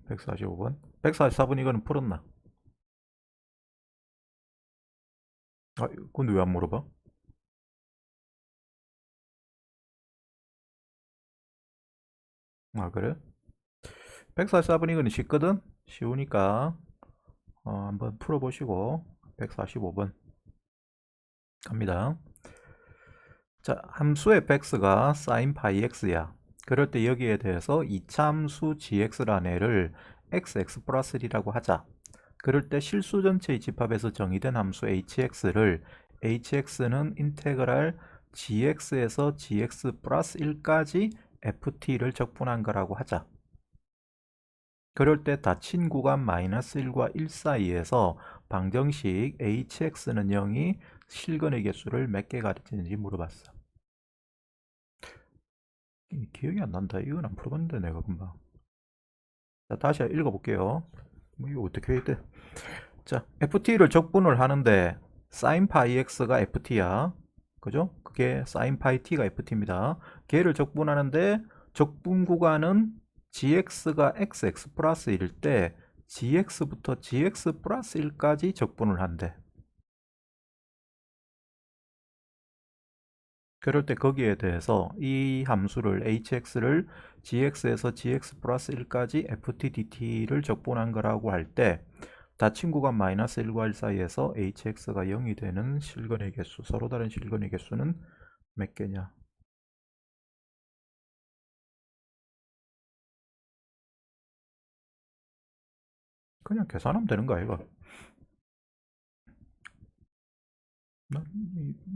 145번. 144번 이거는 풀었나? 아, 근데 왜 안 물어봐? 아, 그래? 144번 이거는 쉽거든? 쉬우니까 한번 풀어보시고 145번 갑니다. 자, 함수의 fx가 sin 파이 x야. 그럴 때 여기에 대해서 이차함수 gx라는 애를 x 플러스 1이라고 하자. 그럴 때 실수 전체의 집합에서 정의된 함수 hx를 hx는 인테그랄 gx에서 gx 플러스 1까지 ft를 적분한 거라고 하자. 그럴 때 닫힌 구간 마이너스 1과 1 사이에서 방정식 hx는 0이 실근의 개수를 몇 개 가리키는지 물어봤어. 기억이 안 난다. 이건 안 풀어봤는데 내가 금방. 자, 다시 읽어볼게요. 뭐 이거 어떻게 해야 돼? 자, ft를 적분을 하는데 sin 파이 x가 ft야. 그죠? 그게 sin 파이 t가 ft입니다. 걔를 적분하는데 적분 구간은 gx가 x 플러스 1일 때 gx부터 gx 플러스 1까지 적분을 한대. 그럴 때 거기에 대해서 이 함수를 hx를 gx에서 gx 플러스 1까지 ft dt를 적분한 거라고 할 때 닫힌 구간 마이너스 1과 1 사이에서 hx가 0이 되는 실근의 개수, 서로 다른 실근의 개수는 몇 개냐? 그냥 계산하면 되는 거 아이가?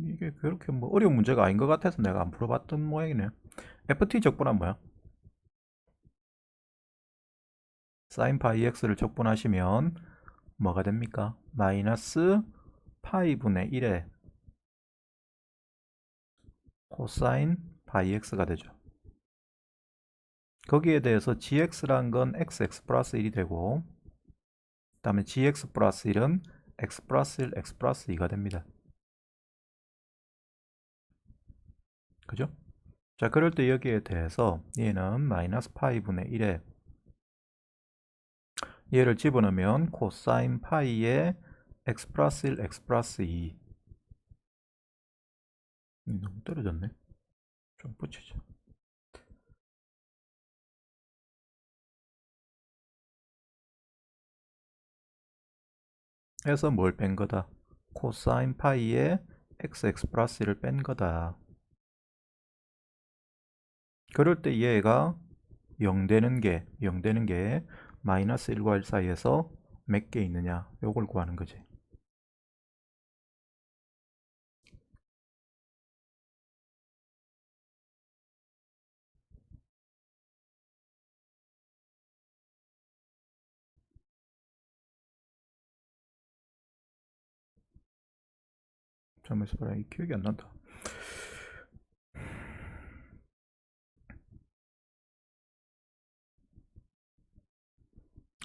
이게 그렇게 뭐 어려운 문제가 아닌 것 같아서 내가 안 풀어봤던 모양이네. ft 적분한 뭐야? sin 파이 x를 적분하시면 뭐가 됩니까? 마이너스 파이분의 1에 코사인 파이 x가 되죠. 거기에 대해서 gx란 건 x 플러스 1이 되고 그 다음에 gx 플러스 1은 x 플러스 1, x 플러스 2가 됩니다. 그죠? 자, 그럴 때 여기에 대해서 얘는 마이너스 파이분의 1에 얘를 집어넣으면 코사인 파이의 x 플러스 1, x 플러스 2 너무 떨어졌네. 좀 붙이죠. 해서 뭘 뺀 거다? 코사인 파이의 x 플러스 1을 뺀 거다. 그럴 때 얘가 0 되는 게 마이너스 1과 1 사이에서 몇 개 있느냐 요걸 구하는 거지. 잠깐만 있어봐라. 이 기억이 안 난다.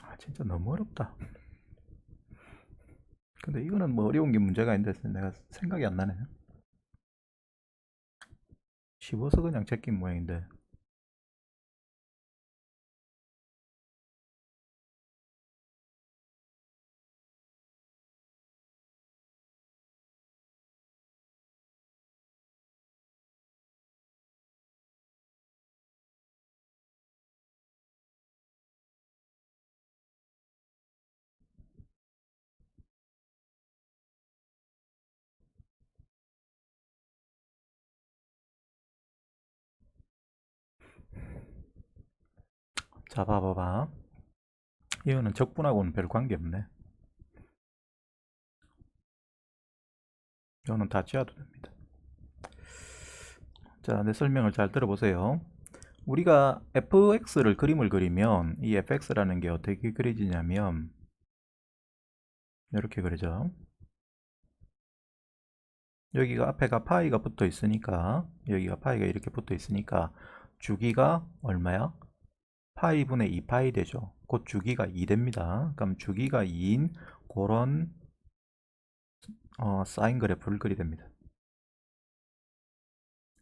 아, 진짜 너무 어렵다. 근데 이거는 뭐 어려운 게 문제가 아닌데 내가 생각이 안 나네. 쉬워서 그냥 제낀 모양인데. 자, 봐봐봐. 이거는 적분하고는 별 관계 없네. 이거는 다 지워도 됩니다. 자, 내 설명을 잘 들어보세요. 우리가 fx를 그림을 그리면 이 fx라는 게 어떻게 그려지냐면 이렇게 그려져. 여기가 앞에가 파이가 붙어 있으니까 여기가 파이가 이렇게 붙어 있으니까 주기가 얼마야? 파이분의 2파이 되죠. 곧 주기가 2 됩니다. 그럼 주기가 2인 그런 사인 그래프를 그리게 됩니다.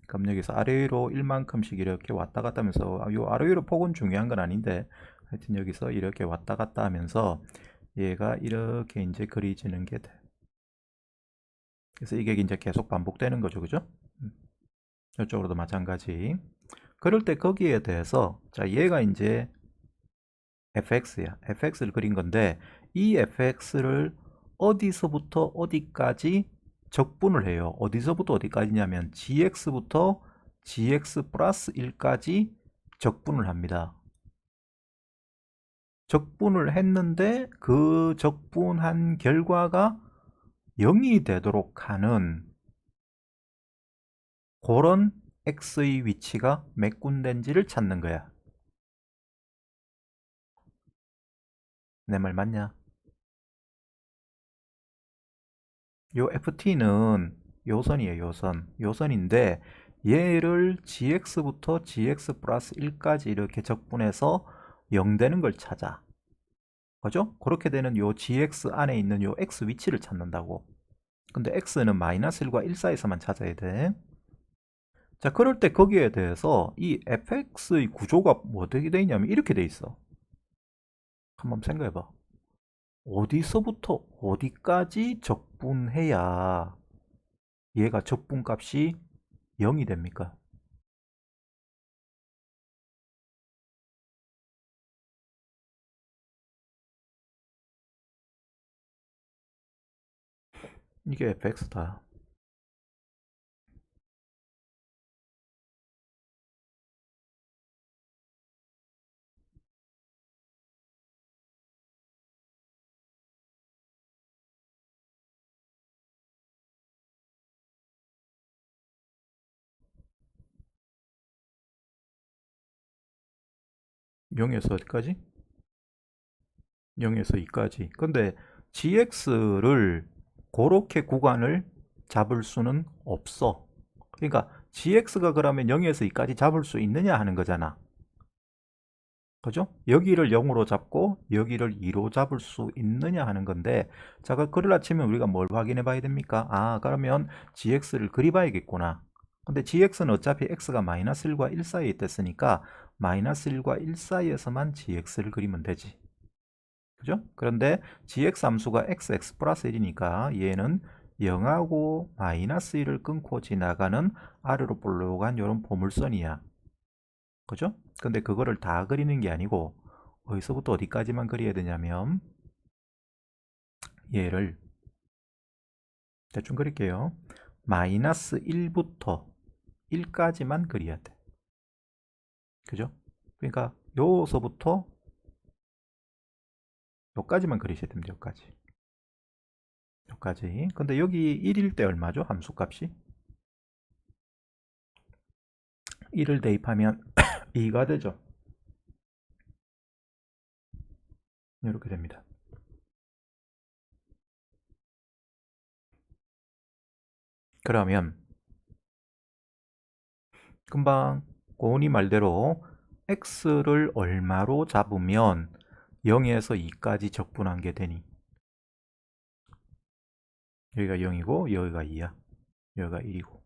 그럼 여기서 아래 위로 1만큼씩 이렇게 왔다 갔다 하면서 이 아래 위로 폭은 중요한 건 아닌데 하여튼 여기서 이렇게 왔다 갔다 하면서 얘가 이렇게 이제 그려지는 게 돼. 그래서 이게 이제 계속 반복되는 거죠. 그죠? 이쪽으로도 마찬가지. 그럴 때 거기에 대해서 자 얘가 이제 fx야. fx를 그린 건데 이 fx를 어디서부터 어디까지 적분을 해요. 어디서부터 어디까지냐면 gx부터 gx 플러스 1까지 적분을 합니다. 적분을 했는데 그 적분한 결과가 0이 되도록 하는 그런 x의 위치가 몇 군데인지를 찾는 거야. 내 말 맞냐? 요 ft는 요선이에요. 요선인데 얘를 gx부터 gx 플러스 1까지 이렇게 적분해서 0 되는 걸 찾아. 그죠? 그렇게 되는 요 gx 안에 있는 요 x 위치를 찾는다고. 근데 x는 마이너스 1과 1 사이에서만 찾아야 돼. 자, 그럴 때 거기에 대해서 이 fx의 구조가 뭐 어떻게 돼 있냐면 이렇게 돼 있어. 한번 생각해 봐. 어디서부터 어디까지 적분해야 얘가 적분값이 0이 됩니까? 이게 fx다. 0에서 어디까지? 0에서 2까지. 근데 gx를 그렇게 구간을 잡을 수는 없어. 그러니까 gx가 그러면 0에서 2까지 잡을 수 있느냐 하는 거잖아. 그죠? 여기를 0으로 잡고 여기를 2로 잡을 수 있느냐 하는 건데, 자, 그러려 치면 우리가 뭘 확인해 봐야 됩니까? 아, 그러면 gx를 그리 봐야겠구나. 근데 gx는 어차피 x가 마이너스 1과 1 사이에 있댔으니까 마이너스 1과 1 사이에서만 gx를 그리면 되지. 그죠? 그런데 gx 함수가 x 플러스 1이니까 얘는 0하고 마이너스 1을 끊고 지나가는 아래로 볼록한 이런 보물선이야. 그죠? 근데 그거를 다 그리는 게 아니고 어디서부터 어디까지만 그려야 되냐면 얘를 대충 그릴게요. 마이너스 1부터 1까지만 그려야 돼. 그죠? 그러니까 요서부터 요까지만 그리셔야 됩니다. 요까지. 요까지. 근데 여기 1일 때 얼마죠? 함수값이? 1을 대입하면 2가 되죠. 이렇게 됩니다. 그러면 금방 고은이 말대로 x를 얼마로 잡으면 0에서 2까지 적분한 게 되니? 여기가 0이고 여기가 2야. 여기가 1이고.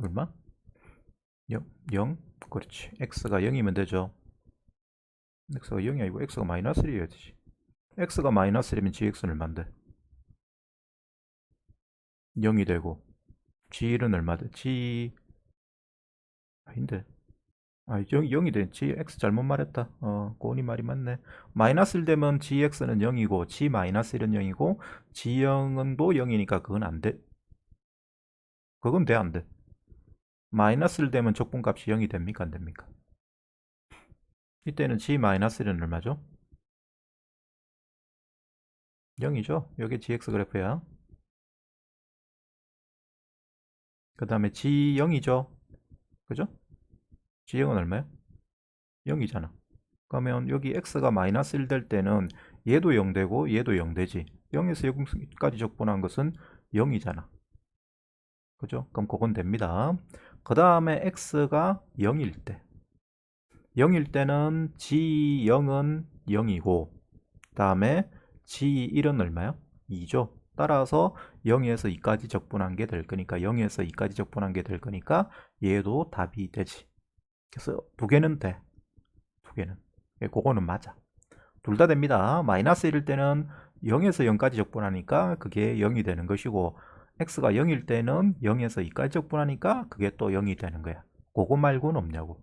얼마? 0? 0? 그렇지. x가 0이면 되죠. x가 0이 아니고 x가 마이너스 1이어야 되지. x가 마이너스 1이면 gx는 얼만데? 0이 되고 g1은 얼마돼? g 아닌데. 아, 0이 돼. gx 잘못 말했다. 고은이 말이 맞네. 마이너스 1 되면 gx는 0이고 g 마이너스 1은 0이고 g0은 또 0이니까 그건 안 돼. 그건 돼, 안 돼? 마이너스 1 되면 적분값이 0이 됩니까, 안 됩니까? 이때는 g 마이너스 1은 얼마죠? 0이죠. 여기 gx 그래프야. 그 다음에 g0이죠. 그죠? g0은 얼마야? 0이잖아. 그러면 여기 x가 마이너스 1 될 때는 얘도 0 되고 얘도 0 되지. 0에서 0까지 적분한 것은 0이잖아. 그죠? 그럼 그건 됩니다. 그 다음에 x가 0일 때. 0일 때는 g0은 0이고, 그 다음에 g1은 얼마야? 2죠. 따라서 0에서 2까지 적분한 게 될 거니까 0에서 2까지 적분한 게 될 거니까 얘도 답이 되지. 그래서 두 개는 돼. 두 개는. 그거는 맞아. 둘 다 됩니다. 마이너스 1일 때는 0에서 0까지 적분하니까 그게 0이 되는 것이고 x가 0일 때는 0에서 2까지 적분하니까 그게 또 0이 되는 거야. 그거 말고는 없냐고.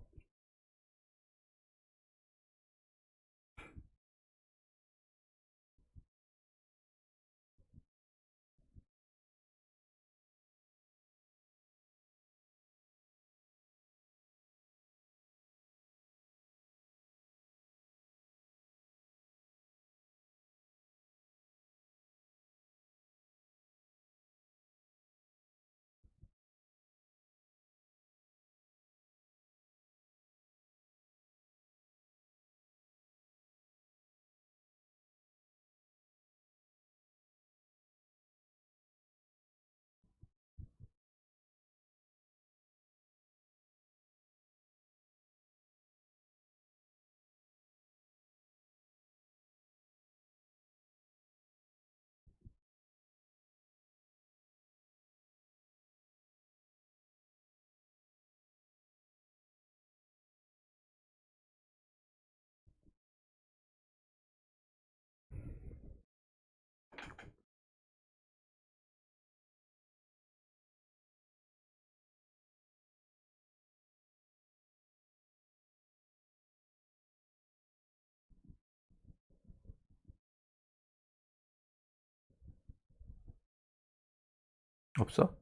없어?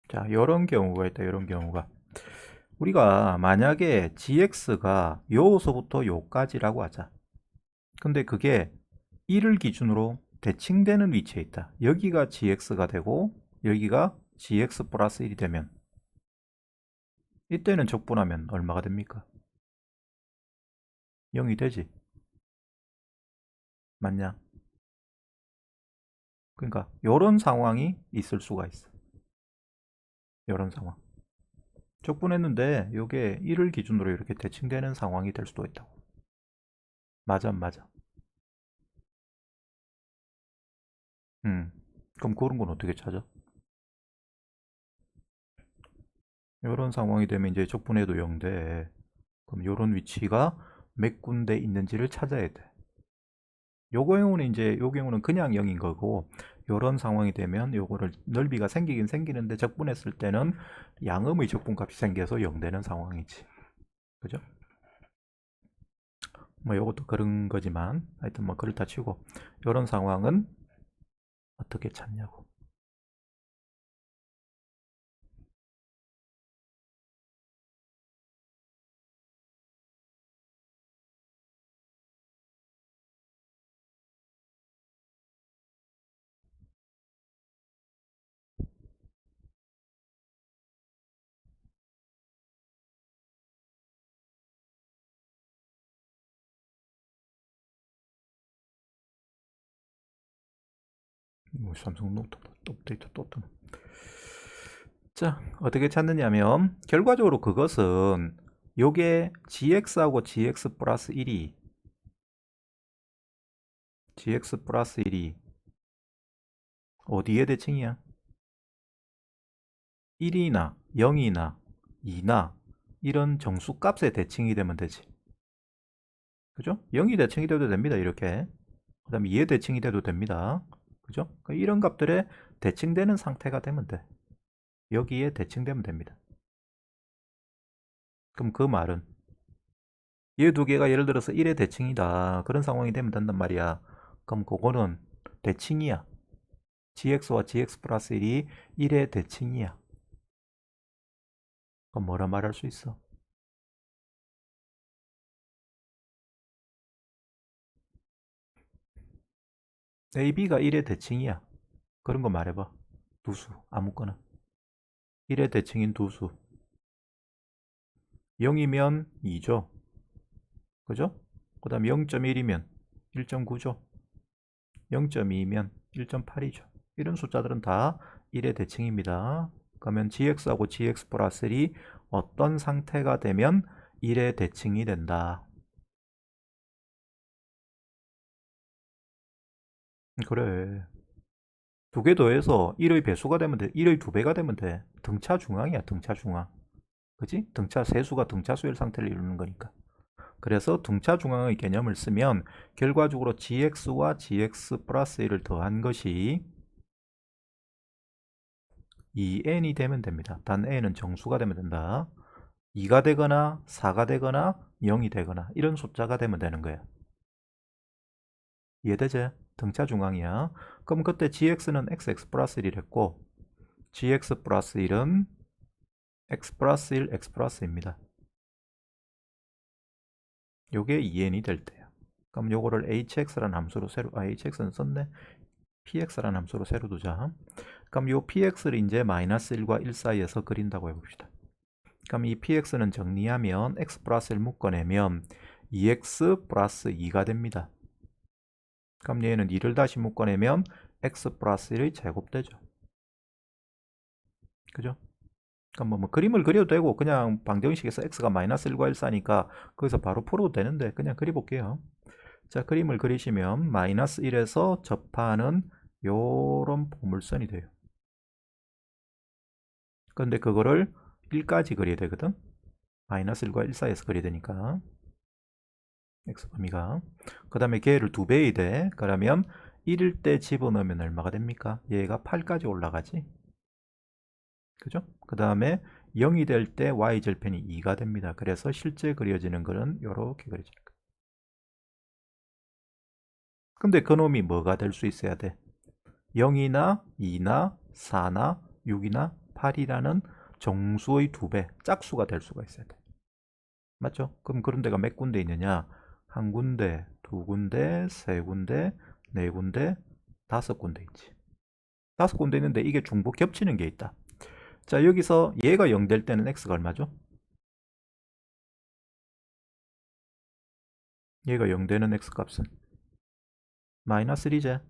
자, 이런 경우가 있다. 이런 경우가. 우리가 만약에 gx가 요서부터 요까지라고 하자. 근데 그게 1을 기준으로 대칭되는 위치에 있다. 여기가 gx가 되고 여기가 gx 플러스 1이 되면 이때는 적분하면 얼마가 됩니까? 0이 되지. 맞냐? 그러니까 이런 상황이 있을 수가 있어. 이런 상황. 적분했는데 이게 1을 기준으로 이렇게 대칭되는 상황이 될 수도 있다고. 맞아, 맞아. 그럼 그런 건 어떻게 찾아? 이런 상황이 되면 이제 적분해도 0돼. 그럼 이런 위치가 몇 군데 있는지를 찾아야 돼. 요 경우는 이제 요 경우는 그냥 0인 거고 이런 상황이 되면 요거를 넓이가 생기긴 생기는데 적분했을 때는 양음의 적분값이 생겨서 0 되는 상황이지. 그죠? 뭐 요것도 그런 거지만 하여튼 뭐 그렇다 치고 이런 상황은 어떻게 찾냐고. 뭐 삼성 노트 업데이트 또 뜨네. 자, 어떻게 찾느냐면 결과적으로 그것은 요게 gx하고 gx 플러스 1이 어디에 대칭이야? 1이나 0이나 2나 이런 정수값의 대칭이 되면 되지. 그죠? 0이 대칭이 돼도 됩니다. 이렇게. 그 다음에 2의 대칭이 돼도 됩니다. 그죠? 그러니까 이런 값들에 대칭되는 상태가 되면 돼. 여기에 대칭되면 됩니다. 그럼 그 말은 얘 두 개가 예를 들어서 1의 대칭이다. 그런 상황이 되면 된단 말이야. 그럼 그거는 대칭이야. gx와 gx 플러스 1이 1의 대칭이야. 그럼 뭐라 말할 수 있어? AB가 1의 대칭이야. 그런 거 말해봐. 두 수, 아무거나. 1의 대칭인 두 수. 0이면 2죠. 그죠? 그 다음 0.1이면 1.9죠. 0.2면 1.8이죠. 이런 숫자들은 다 1의 대칭입니다. 그러면 gx하고 gx 플러스 1이 어떤 상태가 되면 1의 대칭이 된다. 그래. 두 개 더해서 1의 배수가 되면 돼. 1의 두 배가 되면 돼. 등차 중앙이야, 등차 중앙. 그지? 등차 세수가 등차 수열 상태를 이루는 거니까. 그래서 등차 중앙의 개념을 쓰면 결과적으로 gx와 gx 플러스 1을 더한 것이 2n이 되면 됩니다. 단 n은 정수가 되면 된다. 2가 되거나 4가 되거나 0이 되거나 이런 숫자가 되면 되는 거예요. 이해되지? 등차 중앙이야. 그럼 그때 gx는 xx 플러스 1이랬고 gx 플러스 1은 x 플러스 1, x 플러스 1입니다. 요게 2n이 될 때요. 그럼 요거를 hx라는 함수로 hx는 썼네. px라는 함수로 새로 두자. 그럼 요 px를 이제 마이너스 1과 1 사이에서 그린다고 해봅시다. 그럼 이 px는 정리하면 x 플러스 1 묶어내면 2x 플러스 2가 됩니다. 그럼 얘는 2를 다시 묶어내면 x 플러스 1의 제곱되죠. 그죠? 그럼 뭐 그림을 그려도 되고 그냥 방정식에서 x가 마이너스 1과 1 사니까 거기서 바로 풀어도 되는데 그냥 그려볼게요. 자, 그림을 그리시면 마이너스 1에서 접하는 요런 포물선이 돼요. 그런데 그거를 1까지 그려야 되거든. 마이너스 1과 1 사이에서 그려야 되니까 x 범위가. 그 다음에 걔를 2배이 돼. 그러면 1일 때 집어넣으면 얼마가 됩니까? 얘가 8까지 올라가지. 그죠? 그 다음에 0이 될 때 y절편이 2가 됩니다. 그래서 실제 그려지는 거는 이렇게 그려지는 거예요. 근데 그놈이 뭐가 될 수 있어야 돼? 0이나 2나 4나 6이나 8이라는 정수의 2배, 짝수가 될 수가 있어야 돼. 맞죠? 그럼 그런 데가 몇 군데 있느냐? 한 군데, 두 군데, 세 군데, 네 군데, 다섯 군데 있지. 다섯 군데 있는데 이게 중복 겹치는 게 있다. 자, 여기서 얘가 0 될 때는 x가 얼마죠? 얘가 0 되는 x 값은 마이너스 1이제.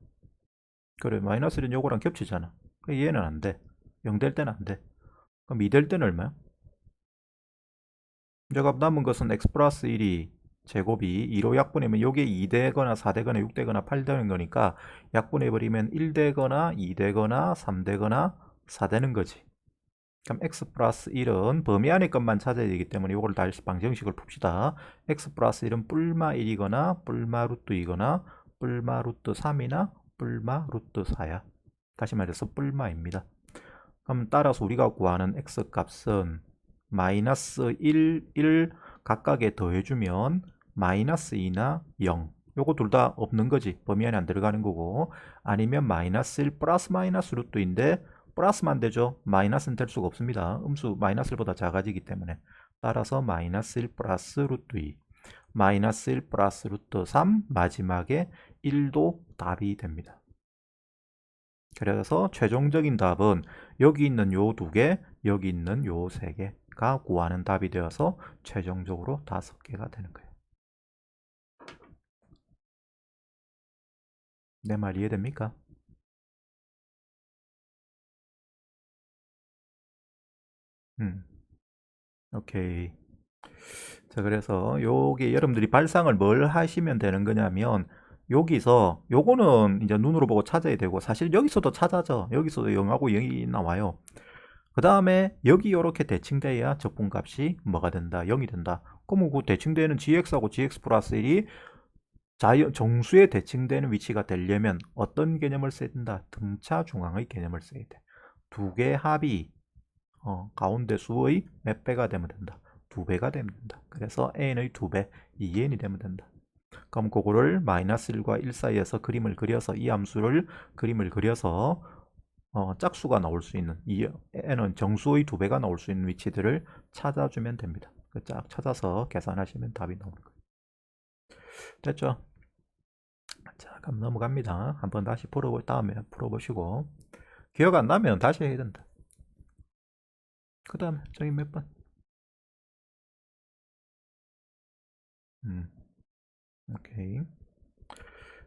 그래, 마이너스 1은 요거랑 겹치잖아. 얘는 안 돼. 0 될 때는 안 돼. 그럼 2 될 때는 얼마야? 제가 남은 것은 x 플러스 1이 제곱이 2로 약분하면 요게 2 되거나 4 되거나 6 되거나 8 되는 거니까 약분해버리면 1 되거나 2 되거나 3 되거나 4 되는 거지. 그럼 x 플러스 1은 범위 안의 것만 찾아야 되기 때문에 이걸 다시 방정식을 풉시다. x 플러스 1은 뿔마 1이거나 뿔마 루트 2거나 뿔마 루트 3이나 뿔마 루트 4야. 다시 말해서 뿔마입니다. 그럼 따라서 우리가 구하는 x 값은 마이너스 1, 1 각각에 더해주면 마이너스 2나 0. 요거 둘 다 없는 거지. 범위 안에 안 들어가는 거고. 아니면 마이너스 1 플러스 마이너스 루트인데 플러스만 되죠. 마이너스는 될 수가 없습니다. 음수 마이너스 1보다 작아지기 때문에. 따라서 마이너스 1 플러스 루트 2. 마이너스 1 플러스 루트 3. 마지막에 1도 답이 됩니다. 그래서 최종적인 답은 여기 있는 요 두 개, 여기 있는 요 세 개가 구하는 답이 되어서 최종적으로 5개가 되는 거예요. 내 말 이해됩니까? 오케이. 자, 그래서 요게 여러분들이 발상을 뭘 하시면 되는 거냐면 여기서 요거는 이제 눈으로 보고 찾아야 되고 사실 여기서도 찾아져. 여기서도 0하고 0이 나와요. 그 다음에 여기 이렇게 대칭돼야 적분값이 뭐가 된다? 0이 된다. 그러면 그 대칭되는 gx하고 gx 플러스 1이 정수에 대칭되는 위치가 되려면 어떤 개념을 써야 된다? 등차 중앙의 개념을 써야 돼. 두 개 합이 가운데 수의 몇 배가 되면 된다? 2배가 되면 된다. 그래서 n의 2배, 2n이 되면 된다. 그럼 그거를 마이너스 1과 1 사이에서 그림을 그려서 이 함수를 그림을 그려서 짝수가 나올 수 있는 이 n은 정수의 2배가 나올 수 있는 위치들을 찾아주면 됩니다. 쫙 찾아서 계산하시면 답이 나오는 거예요. 됐죠? 자, 그럼 넘어갑니다. 한번 다시 다음에 풀어보시고 기억 안 나면 다시 해야 된다. 그 다음에 저기 몇 번? 오케이.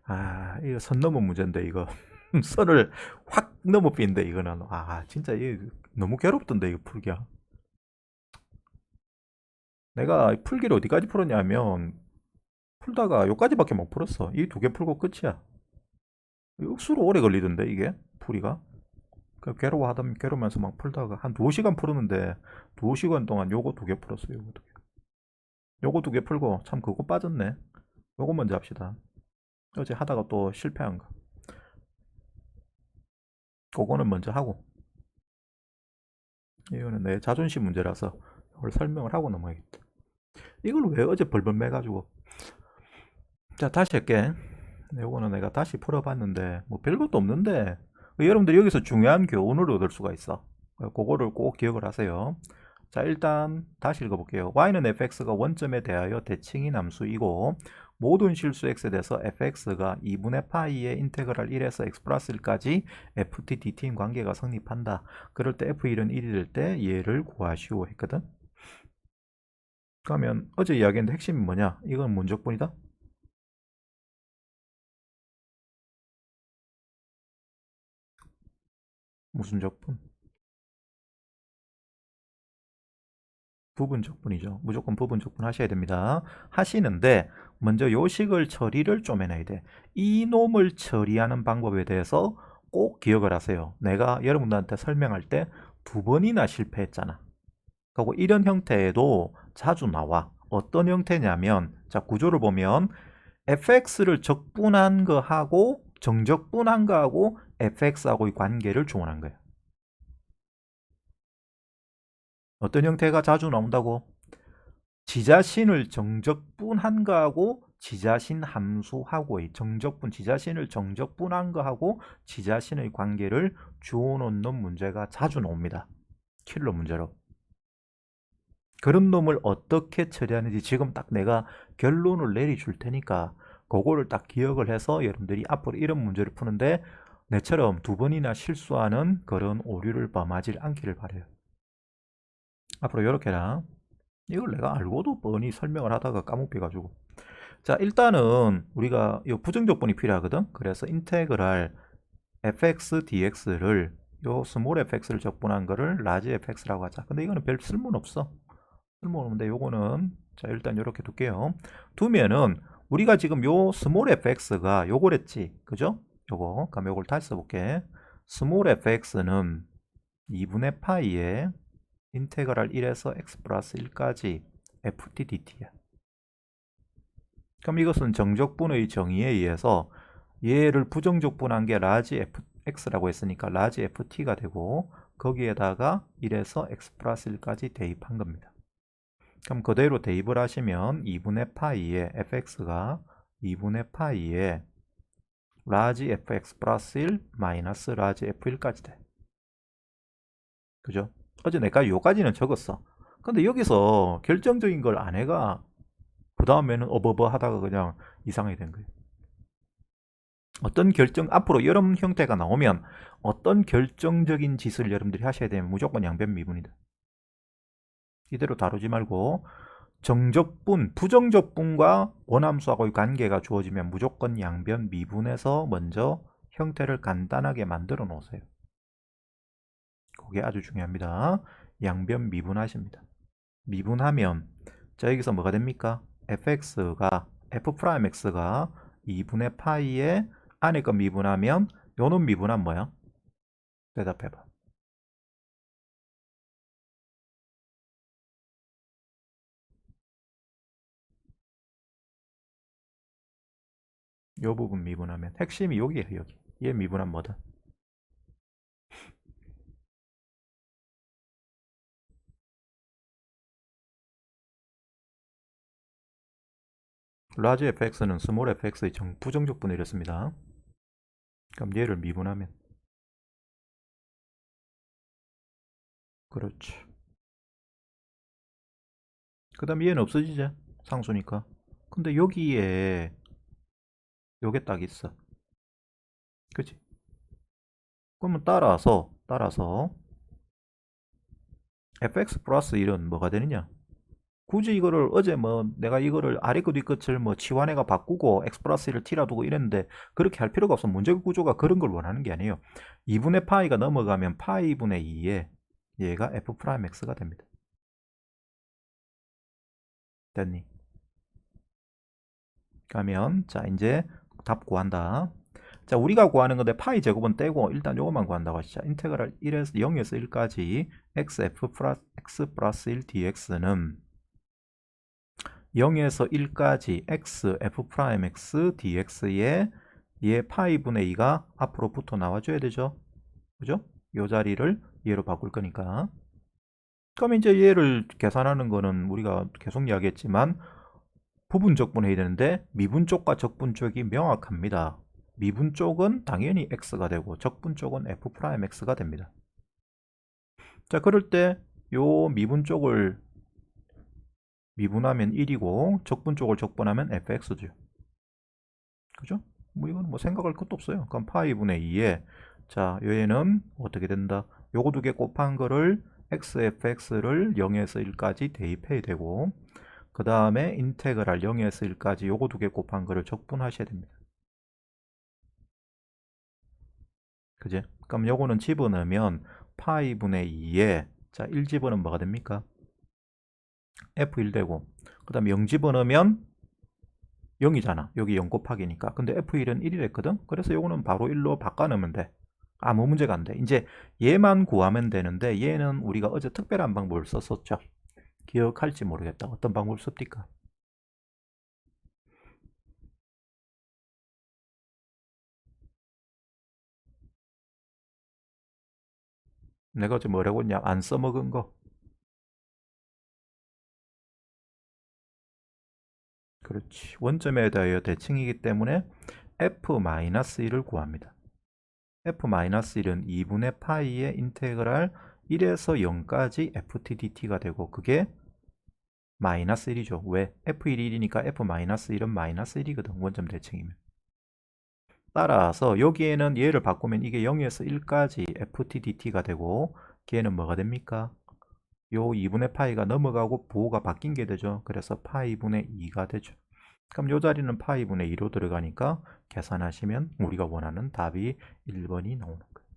아, 이거 선 넘은 문제인데 이거 선을 확 넘어 빈데 이거는 진짜 이 너무 괴롭던데 이거 풀기야. 내가 풀기를 어디까지 풀었냐면 풀다가 여기까지밖에 못 풀었어. 이 두 개 풀고 끝이야. 억수로 오래 걸리던데 이게 풀이가. 괴로워면서 막 풀다가 한 2시간 풀었는데 2시간 동안 요거 두 개 풀었어요. 요거 두 개. 요거 두 개 풀고 참 그거 빠졌네. 요거 먼저 합시다. 어제 하다가 또 실패한 거. 그거는 먼저 하고. 이거는 내 자존심 문제라서 이걸 설명을 하고 넘어가겠다. 이걸 왜 어제 벌벌 매가지고. 자, 다시 할게. 요거는 내가 다시 풀어봤는데 뭐 별것도 없는데 여러분들 여기서 중요한 교훈을 얻을 수가 있어. 그거를 꼭 기억을 하세요. 자, 일단 다시 읽어볼게요. y는 fx가 원점에 대하여 대칭인 함수이고 모든 실수 x에 대해서 fx가 2분의 파이의 인테그랄 1에서 x 플러스 1까지 ft dt인 관계가 성립한다. 그럴 때 f1은 1이 될 때 얘를 구하시오 했거든. 그러면 어제 이야기했는데 핵심이 뭐냐? 이건 문적분이다. 무슨 적분? 부분적분이죠. 무조건 부분적분 하셔야 됩니다. 하시는데 먼저 요식을 처리를 좀 해놔야 돼. 이 놈을 처리하는 방법에 대해서 꼭 기억을 하세요. 내가 여러분들한테 설명할 때 2번이나 실패했잖아. 그리고 이런 형태에도 자주 나와. 어떤 형태냐면 자, 구조를 보면 fx를 적분한 거하고 정적분한 거하고 fx하고의 관계를 주원한 거예요. 어떤 형태가 자주 나온다고? 지자신을 정적분한 거하고 지자신 함수하고의 정적분, 지자신을 정적분한 거하고 지자신의 관계를 주어놓는 문제가 자주 나옵니다. 킬러 문제로. 그런 놈을 어떻게 처리하는지 지금 딱 내가 결론을 내려줄 테니까 그거를 딱 기억을 해서 여러분들이 앞으로 이런 문제를 푸는데 내처럼 2번이나 실수하는 그런 오류를 범하지 않기를 바라요. 앞으로 이렇게 해라. 이걸 내가 알고도 뻔히 설명을 하다가 까먹혀가지고. 자, 일단은 우리가 이 부정적분이 필요하거든. 그래서 인테그랄 fx dx를 요 스몰 fx를 적분한 거를 라지 fx라고 하자. 근데 이거는 별 쓸모는 없어. 쓸모는 없는데 요거는 자, 일단 이렇게 둘게요. 두면은 우리가 지금 요 스몰 fx가 요거랬지. 그죠? 요거. 그럼 요걸 다시 써볼게. 스몰 fx는 2분의 파이에 인테그랄 1에서 x 플러스 1까지 ft dt야. 그럼 이것은 정적분의 정의에 의해서 얘를 부정적분한 게 라지 fx라고 했으니까 라지 ft가 되고 거기에다가 1에서 x 플러스 1까지 대입한 겁니다. 그럼 그대로 대입을 하시면 2분의 파이에 fx가 2분의 파이에 라지 fx 플러스 1 마이너스 라지 f1까지 돼. 그죠? 어제 내가 요까지는 적었어. 근데 여기서 결정적인 걸 안 해가 그 다음에는 어버버 하다가 그냥 이상하게 된 거예요. 어떤 결정, 앞으로 이런 형태가 나오면 어떤 결정적인 짓을 여러분들이 하셔야 되면 무조건 양변 미분이다. 이대로 다루지 말고 정적분, 부정적분과 원함수하고의 관계가 주어지면 무조건 양변 미분해서 먼저 형태를 간단하게 만들어 놓으세요. 그게 아주 중요합니다. 양변 미분하십니다. 미분하면 자, 여기서 뭐가 됩니까? fx가 f'x가 2분의 파이에 안에 거 미분하면 요놈 미분하면 뭐야? 대답해봐. 요 부분 미분하면 핵심이 여기에요. 여기. 얘 미분하면 뭐다? 라지 fx는 스몰 fx의 부정적분을 이랬습니다. 그럼 얘를 미분하면 그렇지. 그 다음 얘는 없어지지? 상수니까. 근데 여기에 요게 딱 있어. 그치? 그러면 따라서 fx 플러스 1은 뭐가 되느냐? 굳이 이거를 어제 뭐 내가 이거를 아래 끝 윗끝을 뭐 치환해가 바꾸고 x 플러스 1을 t라 두고 이랬는데 그렇게 할 필요가 없어. 문제 구조가 그런 걸 원하는 게 아니에요. 2분의 파이가 넘어가면 파이 분의 2에 얘가 F'X가 됩니다. 됐니? 그러면 자 이제 답 구한다. 자 우리가 구하는 건데 파이 제곱은 떼고 일단 요것만 구한다고 하시죠. 인테그랄 1에서 0에서 1까지 x 플러스 1 dx는 0에서 1까지 x f'x dx에 얘 파이분의 2가 앞으로 붙어 나와줘야 되죠. 그죠? 요 자리를 얘로 바꿀 거니까. 그럼 이제 얘를 계산하는 거는 우리가 계속 이야기했지만 부분 적분해야 되는데 미분 쪽과 적분 쪽이 명확합니다. 미분 쪽은 당연히 x가 되고 적분 쪽은 f'x가 됩니다. 자 그럴 때 요 미분 쪽을 미분하면 1이고 적분 쪽을 적분하면 fx죠. 그죠? 뭐 이건 뭐 생각할 것도 없어요. 그럼 파이분의 2에 자 얘는 어떻게 된다? 요거 두 개 곱한 거를 xfx를 0에서 1까지 대입해야 되고 그 다음에 인테그랄 0에서 1까지 요거 두 개 곱한 거를 적분하셔야 됩니다. 그지? 그럼 요거는 집어넣으면 파이분의 2에 자 1 집어넣으면 뭐가 됩니까? f1 되고 그 다음에 0 집어넣으면 0이잖아. 여기 0 곱하기니까. 근데 f1은 1이랬거든. 그래서 요거는 바로 1로 바꿔놓으면 돼. 아무 문제가 안 돼. 이제 얘만 구하면 되는데 얘는 우리가 어제 특별한 방법을 썼었죠. 기억할지 모르겠다. 어떤 방법을 씁니까? 내가 어제 뭐라고 했냐? 안 써먹은 거. 그렇지. 원점에 대하여 대칭이기 때문에 f-1을 구합니다. f-1은 2분의 파이의 인테그랄 1에서 0까지 ftdt가 되고 그게 마이너스 1이죠. 왜? f1이 1이니까 f-1은 마이너스 1이거든. 원점 대칭이면. 따라서 여기에는 얘를 바꾸면 이게 0에서 1까지 ftdt가 되고 걔는 뭐가 됩니까? 요 2분의 파이가 넘어가고 부호가 바뀐 게 되죠. 그래서 파이분의 2가 되죠. 그럼 요 자리는 파이분의 2로 들어가니까 계산하시면 우리가 원하는 답이 1번이 나오는 거예요.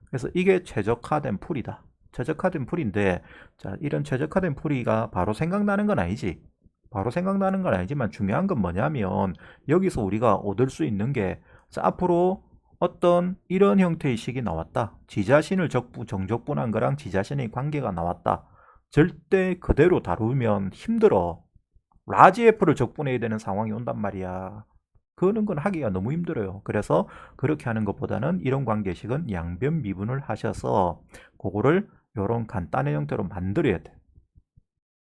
그래서 이게 최적화된 풀이다. 최적화된 풀인데 자 이런 최적화된 풀이가 바로 생각나는 건 아니지. 바로 생각나는 건 아니지만 중요한 건 뭐냐면 여기서 우리가 얻을 수 있는 게 자, 앞으로 어떤 이런 형태의 식이 나왔다. 지 자신을 정적분한 거랑 지 자신의 관계가 나왔다. 절대 그대로 다루면 힘들어. 라지 F를 적분해야 되는 상황이 온단 말이야. 그런 건 하기가 너무 힘들어요. 그래서 그렇게 하는 것보다는 이런 관계식은 양변 미분을 하셔서 그거를 이런 간단한 형태로 만들어야 돼.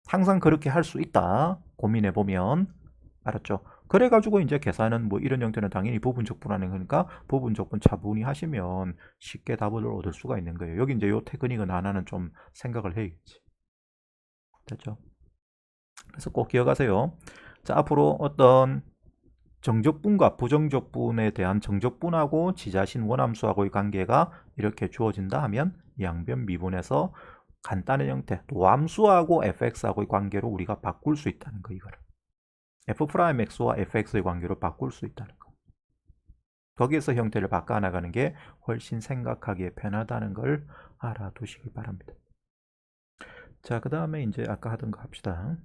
항상 그렇게 할 수 있다. 고민해 보면 알았죠? 그래가지고 이제 계산은 뭐 이런 형태는 당연히 부분적분하는 거니까 부분적분 차분히 하시면 쉽게 답을 얻을 수가 있는 거예요. 여기 이제 요 테크닉은 하나는 좀 생각을 해야겠지. 됐죠? 그래서 꼭 기억하세요. 자, 앞으로 어떤 정적분과 부정적분에 대한 정적분하고 지 자신 원함수하고의 관계가 이렇게 주어진다 하면 양변 미분에서 간단한 형태, 도함수하고 fx하고의 관계로 우리가 바꿀 수 있다는 거, 이거를. f'x와 fx의 관계로 바꿀 수 있다는 거. 거기에서 형태를 바꿔나가는 게 훨씬 생각하기에 편하다는 걸 알아두시기 바랍니다. 자, 그 다음에 이제 아까 하던 거 합시다.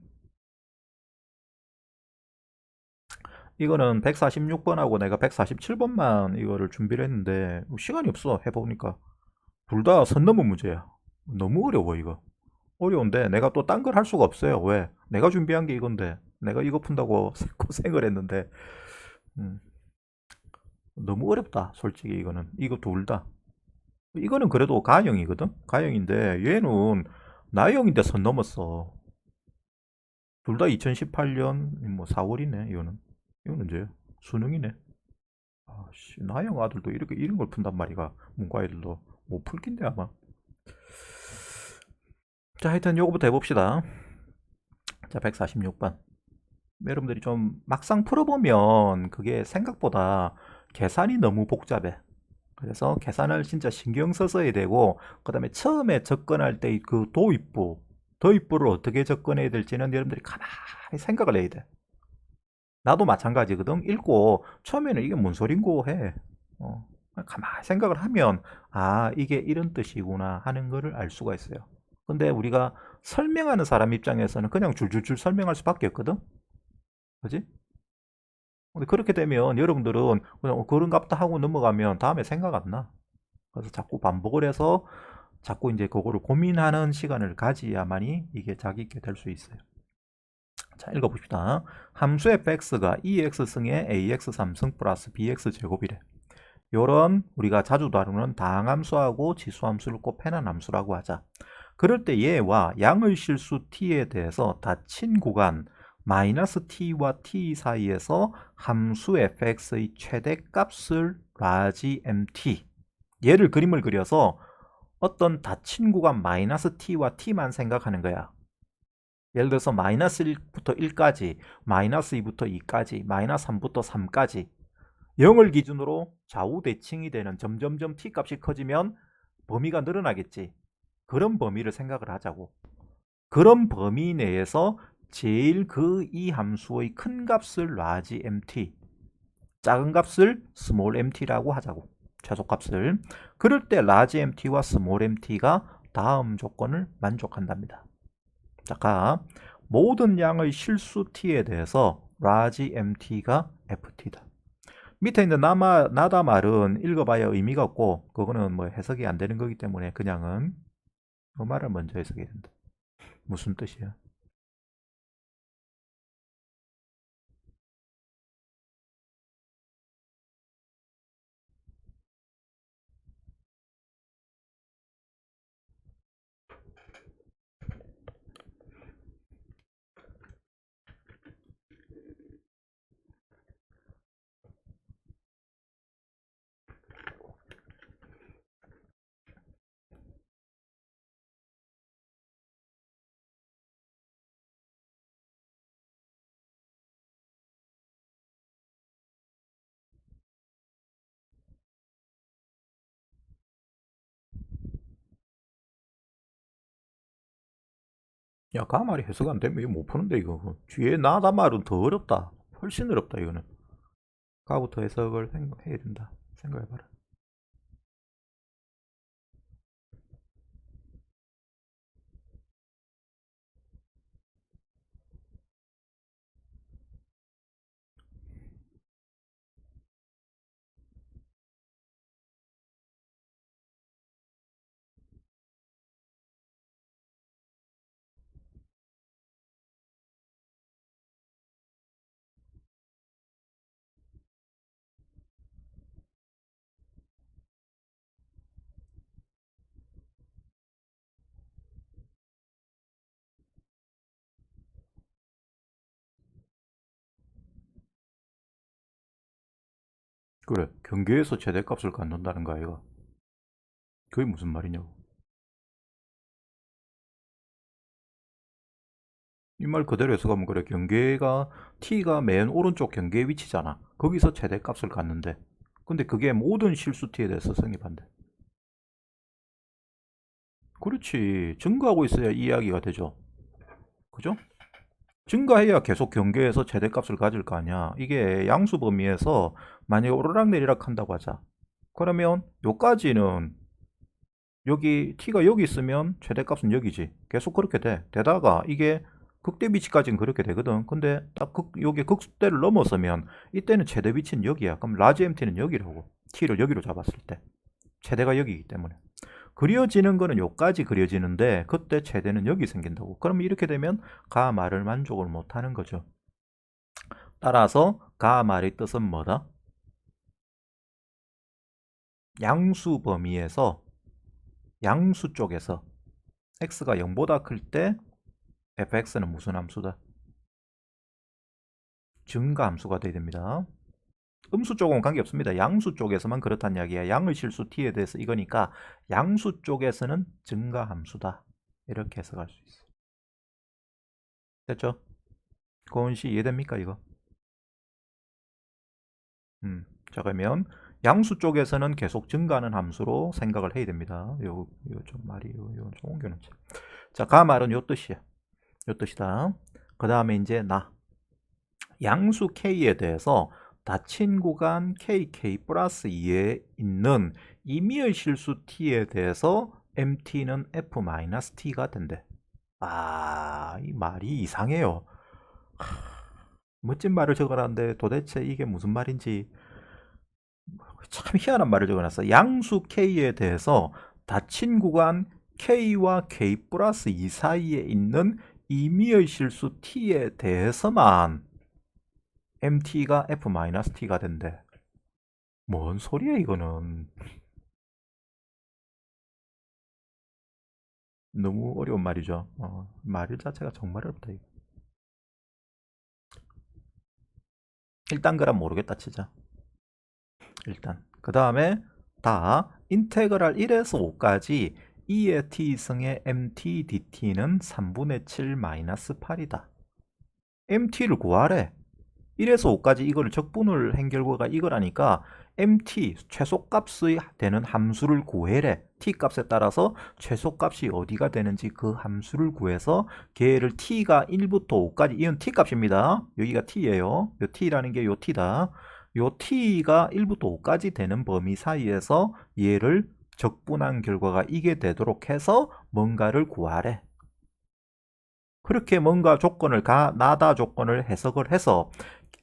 이거는 146번하고 내가 147번만 이거를 준비를 했는데 시간이 없어. 해보니까 둘 다 선 넘은 문제야. 너무 어려워 이거. 어려운데 내가 또 딴 걸 할 수가 없어요. 왜? 내가 준비한 게 이건데 내가 이거 푼다고 고생을 했는데 너무 어렵다. 솔직히 이거는. 이거 둘 다. 이거는 그래도 가형이거든. 가형인데 얘는 나형인데 선 넘었어. 둘 다 2018년 뭐 4월이네. 이거는 언제야? 수능이네. 아씨, 나형 아들도 이렇게 이런 걸 푼단 말이가. 문과애들도 못 풀긴데 아마. 자, 하여튼 요거부터 해봅시다. 자, 146번. 여러분들이 좀 막상 풀어보면 그게 생각보다 계산이 너무 복잡해. 그래서 계산을 진짜 신경 써서 해야 되고, 그 다음에 처음에 접근할 때 그 도입부를 어떻게 접근해야 될지는 여러분들이 가만히 생각을 해야 돼. 나도 마찬가지거든. 읽고 처음에는 이게 뭔 소린고 해. 가만히 생각을 하면 아 이게 이런 뜻이구나 하는 거를 알 수가 있어요. 근데 우리가 설명하는 사람 입장에서는 그냥 줄줄줄 설명할 수밖에 없거든. 그지? 근데 그렇게 되면 여러분들은 그냥 그런갑다 하고 넘어가면 다음에 생각 안 나. 그래서 자꾸 반복을 해서 자꾸 이제 그거를 고민하는 시간을 가지야만이 이게 자기 있게 될 수 있어요. 자, 읽어봅시다. 함수 fx가 2x승의 ax 3승 플러스 bx 제곱이래. 요런 우리가 자주 다루는 다항함수하고 지수함수를 곱해놓은 함수라고 하자. 그럴 때 얘와 양의 실수 t에 대해서 닫힌 구간 마이너스 t와 t 사이에서 함수 fx의 최대값을 라지 mt 얘를 그림을 그려서 어떤 닫힌 구간 마이너스 t와 t만 생각하는 거야. 예를 들어서 마이너스 1부터 1까지, 마이너스 2부터 2까지, 마이너스 3부터 3까지 0을 기준으로 좌우 대칭이 되는 점점점 t값이 커지면 범위가 늘어나겠지. 그런 범위를 생각을 하자고. 그런 범위 내에서 제일 그 이 함수의 큰 값을 라지 mt, 작은 값을 스몰 mt라고 하자고. 최소값을. 그럴 때 라지 mt와 스몰 mt가 다음 조건을 만족한답니다. 자, 모든 양의 실수 t에 대해서 라지 mt가 ft다. 밑에 있는 나다 말은 읽어봐야 의미가 없고 그거는 뭐 해석이 안 되는 거기 때문에 그냥은 그 말을 먼저 해석해야 된다. 무슨 뜻이야? 야, 그 말이 해석 안 되면 이거 못 푸는데 이거. 뒤에 나다 말은 더 어렵다. 훨씬 어렵다 이거는. 가부터 해석을 해야 된다. 생각해봐라. 그래, 경계에서 최대값을 갖는다는 거 아이가? 그게 무슨 말이냐고. 이 말 그대로 해석하면 그래. 경계가 t가 맨 오른쪽 경계 위치잖아. 거기서 최대값을 갖는데. 근데 그게 모든 실수 t에 대해서 성립한대. 그렇지. 증가하고 있어야 이야기가 되죠. 그죠? 증가해야 계속 경계에서 최대값을 가질 거 아니야. 이게 양수 범위에서 만약에 오르락내리락 한다고 하자. 그러면 요까지는 여기 t가 여기 있으면 최대값은 여기지. 계속 그렇게 돼. 되다가 이게 극대 위치까지는 그렇게 되거든. 근데 딱 여기 극대를 넘어서면 이때는 최대 위치는 여기야. 그럼 라지 mt는 여기라고. t를 여기로 잡았을 때. 최대가 여기이기 때문에. 그려지는 거는 여기까지 그려지는데 그때 최대는 여기 생긴다고. 그럼 이렇게 되면 가 말을 만족을 못하는 거죠. 따라서 가 말의 뜻은 뭐다? 양수 범위에서 양수 쪽에서 x가 0보다 클 때 fx는 무슨 함수다? 증가 함수가 돼야 됩니다. 음수 쪽은 관계없습니다. 양수 쪽에서만 그렇다는 이야기야. 양의 실수 t에 대해서 이거니까 양수 쪽에서는 증가 함수다. 이렇게 해석할 수 있어요. 됐죠? 고은 씨 이해됩니까 이거? 자 그러면 양수 쪽에서는 계속 증가하는 함수로 생각을 해야 됩니다. 요 좀 말이 요 좀 옮겨놓자. 자, 가 말은 요 뜻이야. 요 뜻이다. 그 다음에 이제 나 양수 k에 대해서 닫힌 구간 kk 플러스 2에 있는 임의의 실수 t에 대해서 mt는 f-t가 된대. 이 말이 이상해요. 멋진 말을 적어놨는데 도대체 이게 무슨 말인지 참 희한한 말을 적어놨어. 양수 k에 대해서 닫힌 구간 k와 k 플러스 2 사이에 있는 임의의 실수 t에 대해서만 mt가 f-t가 된대. 뭔 소리야 이거는. 너무 어려운 말이죠. 말 자체가 정말 어렵다 이거. 일단 그럼 모르겠다 치자. 일단 그 다음에 다 인테그랄 1에서 5까지 2의 t승의 mt dt는 3분의 7 마이너스 8이다. mt를 구하래. 1에서 5까지 이거를 적분을 한 결과가 이거라니까 mt 최소값의 되는 함수를 구해래. t값에 따라서 최소값이 어디가 되는지 그 함수를 구해서 걔를 t가 1부터 5까지, 이건 t값입니다. 여기가 t예요. 요 t라는 게 요 t다. 요 t가 1부터 5까지 되는 범위 사이에서 얘를 적분한 결과가 이게 되도록 해서 뭔가를 구하래. 그렇게 뭔가 조건을 나다 조건을 해석을 해서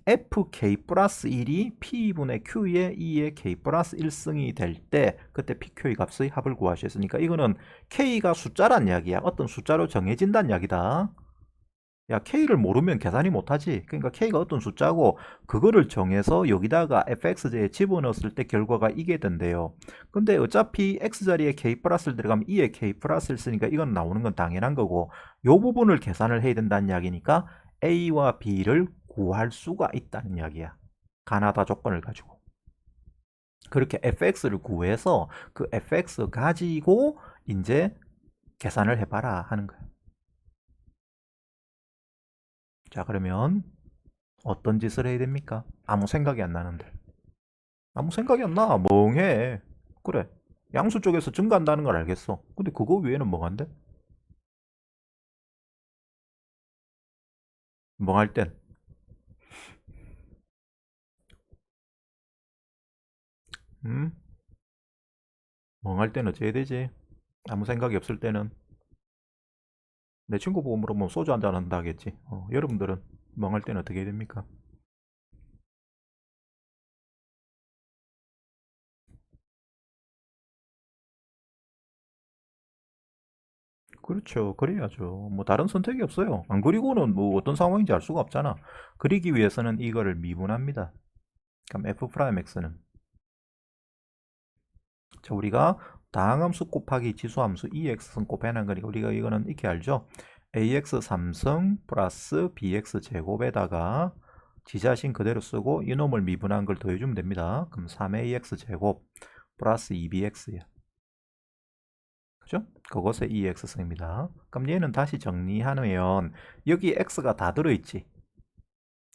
fk 플러스 1이 p분의 q의 2의 k 플러스 1승이 될 때 그때 pq의 값의 합을 구하셨으니까 이거는 k가 숫자란 이야기야. 어떤 숫자로 정해진다는 이야기다. 야, k를 모르면 계산이 못하지. 그러니까 k가 어떤 숫자고 그거를 정해서 여기다가 fx제에 집어넣었을 때 결과가 이게 된대요. 근데 어차피 x자리에 k 플러스를 들어가면 2에 k 플러스를 쓰니까 이건 나오는 건 당연한 거고 요 부분을 계산을 해야 된다는 이야기니까 a와 b를 구할 수가 있다는 이야기야. 가나다 조건을 가지고. 그렇게 fx를 구해서 그 fx 가지고 이제 계산을 해봐라 하는 거야. 자, 그러면 어떤 짓을 해야 됩니까? 아무 생각이 안 나는데. 아무 생각이 안 나. 멍해. 그래. 양수 쪽에서 증가한다는 걸 알겠어. 근데 그거 외에는 멍한데? 멍할 땐. 멍할 땐 어찌 해야 되지? 아무 생각이 없을 때는. 내 친구 보고 물어보면 소주 한잔 한다 하겠지. 여러분들은 멍할 때는 어떻게 해야 됩니까? 그렇죠. 그래야죠. 뭐 다른 선택이 없어요. 안 그리고는 뭐 어떤 상황인지 알 수가 없잖아. 그리기 위해서는 이거를 미분합니다. 그럼 f'x는 자, 우리가 다항함수 곱하기 지수함수 2x승 곱해낸 거니까 우리가 이거는 이렇게 알죠? ax 3승 플러스 bx 제곱에다가 지자신 그대로 쓰고 이놈을 미분한 걸 더해주면 됩니다. 그럼 3ax 제곱 플러스 2bx야. 그죠? 그것의 2x승입니다. 그럼 얘는 다시 정리하면 여기 x가 다 들어있지.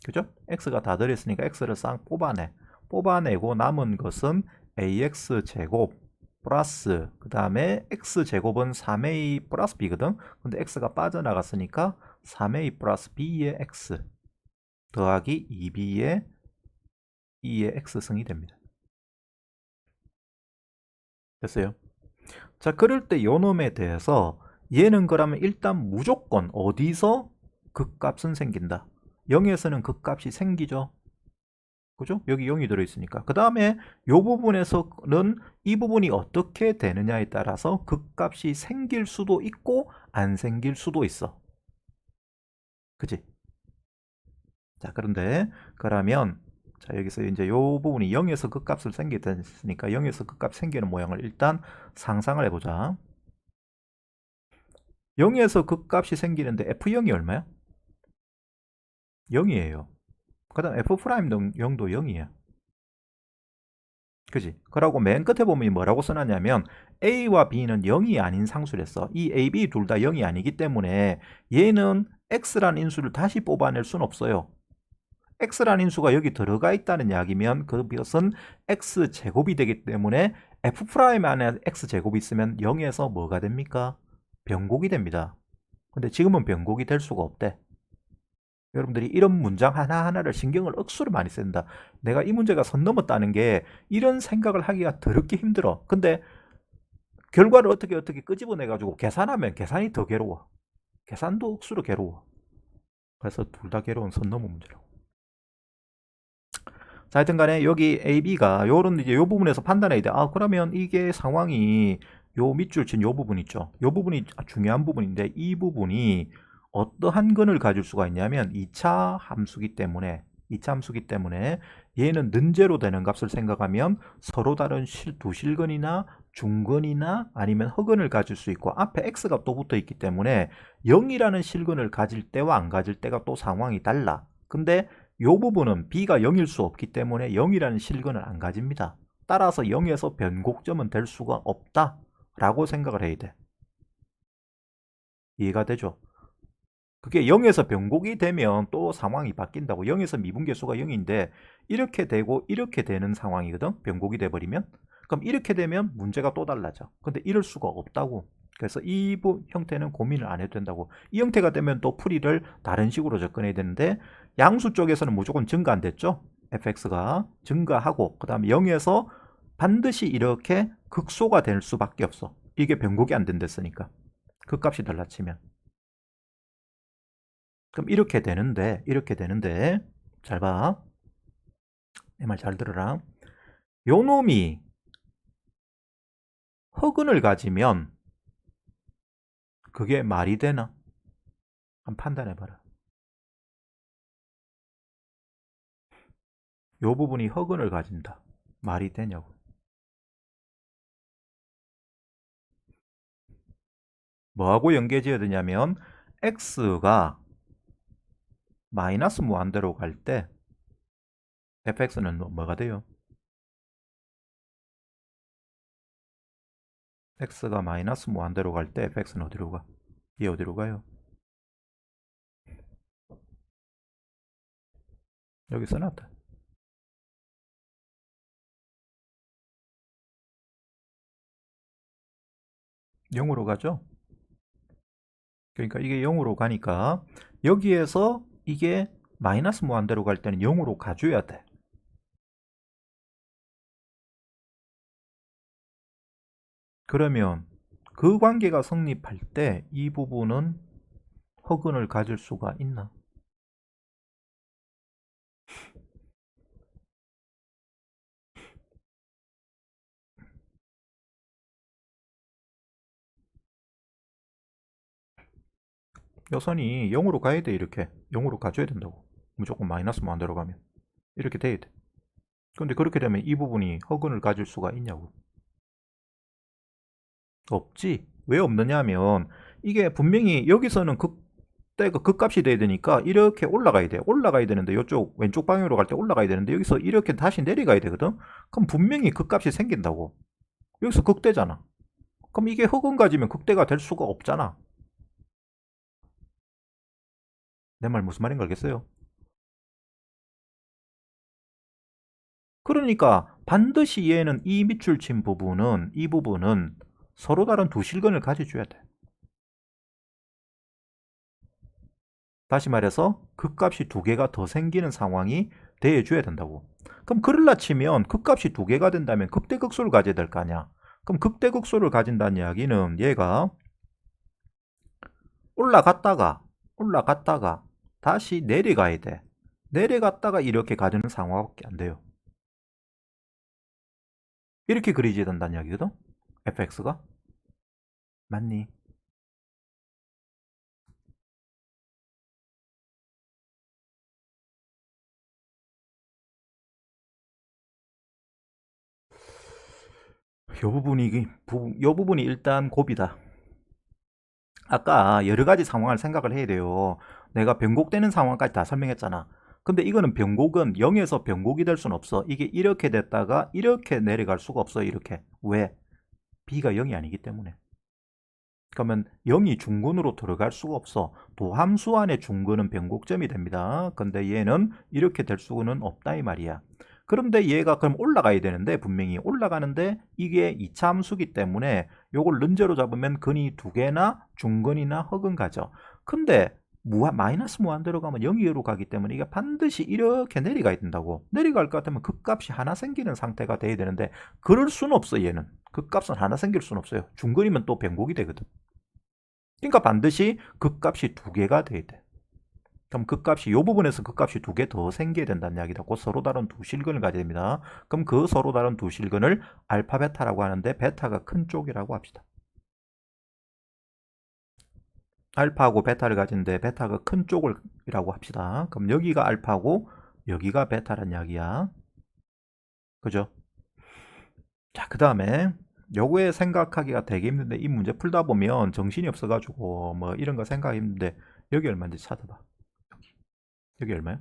그죠? x가 다 들어있으니까 x를 싹 뽑아내. 뽑아내고 남은 것은 ax 제곱 플러스 그 다음에 x제곱은 3a 플러스 b거든. 근데 x가 빠져나갔으니까 3a 플러스 b의 x 더하기 2b의 2의 x승이 됩니다. 됐어요? 자, 그럴 때 요 놈에 대해서 얘는 그러면 일단 무조건 어디서 극값은 생긴다. 0에서는 극값이 생기죠. 그죠? 여기 0이 들어있으니까. 그 다음에 이 부분에서는 이 부분이 어떻게 되느냐에 따라서 극값이 생길 수도 있고 안 생길 수도 있어. 그지? 자, 그런데 그러면 자, 여기서 이제 이 부분이 0에서 극값을 생기게 됐으니까 0에서 극값이 생기는 모양을 일단 상상을 해보자. 0에서 극값이 생기는데 f0이 얼마야? 0이에요. 그 다음 f'도 0이야. 그지? 그러고 맨 끝에 보면 뭐라고 써놨냐면 A와 B는 0이 아닌 상수랬어. 이 A, B 둘 다 0이 아니기 때문에 얘는 X라는 인수를 다시 뽑아낼 순 없어요. X라는 인수가 여기 들어가 있다는 이야기면 그것은 X제곱이 되기 때문에 F' 안에 X제곱이 있으면 0에서 뭐가 됩니까? 변곡이 됩니다. 근데 지금은 변곡이 될 수가 없대. 여러분들이 이런 문장 하나하나를 신경을 억수로 많이 쓴다. 내가 이 문제가 선 넘었다는 게 이런 생각을 하기가 더럽게 힘들어. 근데 결과를 어떻게 끄집어내 가지고 계산하면 계산이 더 괴로워. 계산도 억수로 괴로워. 그래서 둘 다 괴로운 선 넘은 문제라고. 자, 하여튼 간에 여기 A, B가 요런 이제 요 부분에서 판단해야 돼. 아, 그러면 이게 상황이 요 밑줄 친 요 부분 있죠. 요 부분이 중요한 부분인데 이 부분이 어떠한 근을 가질 수가 있냐면 2차 함수기 때문에 얘는 는제로 되는 값을 생각하면 서로 다른 두 실근이나 중근이나 아니면 허근을 가질 수 있고 앞에 x가 또 붙어 있기 때문에 0이라는 실근을 가질 때와 안 가질 때가 또 상황이 달라. 근데 이 부분은 b가 0일 수 없기 때문에 0이라는 실근을 안 가집니다. 따라서 0에서 변곡점은 될 수가 없다 라고 생각을 해야 돼. 이해가 되죠? 그게 0에서 변곡이 되면 또 상황이 바뀐다고. 0에서 미분계수가 0인데 이렇게 되고 이렇게 되는 상황이거든. 변곡이 돼버리면. 그럼 이렇게 되면 문제가 또 달라져. 근데 이럴 수가 없다고. 그래서 이 형태는 고민을 안 해도 된다고. 이 형태가 되면 또 풀이를 다른 식으로 접근해야 되는데 양수 쪽에서는 무조건 증가 안 됐죠. fx가 증가하고 그 다음에 0에서 반드시 이렇게 극소가 될 수밖에 없어. 이게 변곡이 안 된댔으니까. 그 값이 달라치면. 그럼 이렇게 되는데 잘 봐. 내 말 잘 들어라. 요 놈이 허근을 가지면 그게 말이 되나? 한번 판단해봐라. 요 부분이 허근을 가진다. 말이 되냐고. 뭐하고 연계지어야 되냐면 x가 마이너스 무한대로 갈 때 fx는 뭐가 돼요? x가 마이너스 무한대로 갈 때 fx는 어디로 가? 얘 어디로 가요? 여기 써놨다. 0으로 가죠? 그러니까 이게 0으로 가니까 여기에서 이게 마이너스 무한대로 갈 때는 0으로 가줘야 돼. 그러면 그 관계가 성립할 때 이 부분은 허근을 가질 수가 있나? 여선이 0으로 가야 돼. 이렇게 0으로 가줘야 된다고. 무조건 마이너스 무한대로 가면 이렇게 돼야 돼. 근데 그렇게 되면 이 부분이 허근을 가질 수가 있냐고. 없지. 왜 없느냐 하면 이게 분명히 여기서는 극대가 극값이 돼야 되니까 이렇게 올라가야 돼. 올라가야 되는데 이쪽 왼쪽 방향으로 갈 때 올라가야 되는데 여기서 이렇게 다시 내려가야 되거든. 그럼 분명히 극값이 생긴다고. 여기서 극대잖아. 그럼 이게 허근 가지면 극대가 될 수가 없잖아. 내 말 무슨 말인가 알겠어요? 그러니까 반드시 얘는 이 밑줄 친 부분은 이 부분은 서로 다른 두 실근을 가져줘야 돼. 다시 말해서 극값이 두 개가 더 생기는 상황이 대해줘야 된다고. 그럼 그럴라 치면 극값이 두 개가 된다면 극대극소를 가져야 될 거 아니야. 그럼 극대극소를 가진다는 이야기는 얘가 올라갔다가 다시 내려가야 돼. 내려갔다가 이렇게 가지는 상황밖에 안 돼요. 이렇게 그려져야 된다는 이야기거든. fx가 맞니? 요 부분이 일단 고비다. 아까 여러 가지 상황을 생각을 해야 돼요. 내가 변곡되는 상황까지 다 설명했잖아. 근데 이거는 변곡은 0에서 변곡이 될 수는 없어. 이게 이렇게 됐다가 이렇게 내려갈 수가 없어. 이렇게. 왜? b가 0이 아니기 때문에. 그러면 0이 중근으로 들어갈 수가 없어. 도함수 안에 중근은 변곡점이 됩니다. 근데 얘는 이렇게 될 수는 없다 이 말이야. 그런데 얘가 그럼 올라가야 되는데 분명히 올라가는데 이게 2차 함수기 때문에 요걸 는제로 잡으면 근이 두 개나 중근이나 허근 가죠. 근데 마이너스 무한 들어가면 0으로 가기 때문에 이게 반드시 이렇게 내려가야 된다고. 내려갈 것 같으면 그 값이 하나 생기는 상태가 돼야 되는데 그럴 수는 없어. 얘는 그 값은 하나 생길 수는 없어요. 중거리면 또 변곡이 되거든. 그러니까 반드시 그 값이 두 개가 돼야 돼. 그럼 그 값이 이 부분에서 그 값이 두 개 더 생겨야 된다는 이야기다. 그 서로 다른 두 실근을 가져야 됩니다. 그럼 그 서로 다른 두 실근을 알파 베타라고 하는데 베타가 큰 쪽이라고 합시다. 알파하고 베타를 가지는데 베타가 큰 쪽이라고 합시다. 그럼 여기가 알파고 여기가 베타란 이야기야. 그죠? 자, 그 다음에 요거에 생각하기가 되게 힘든데 이 문제 풀다 보면 정신이 없어가지고 뭐 이런 거 생각이 힘든데 여기 얼마인지 찾아봐. 여기 얼마야?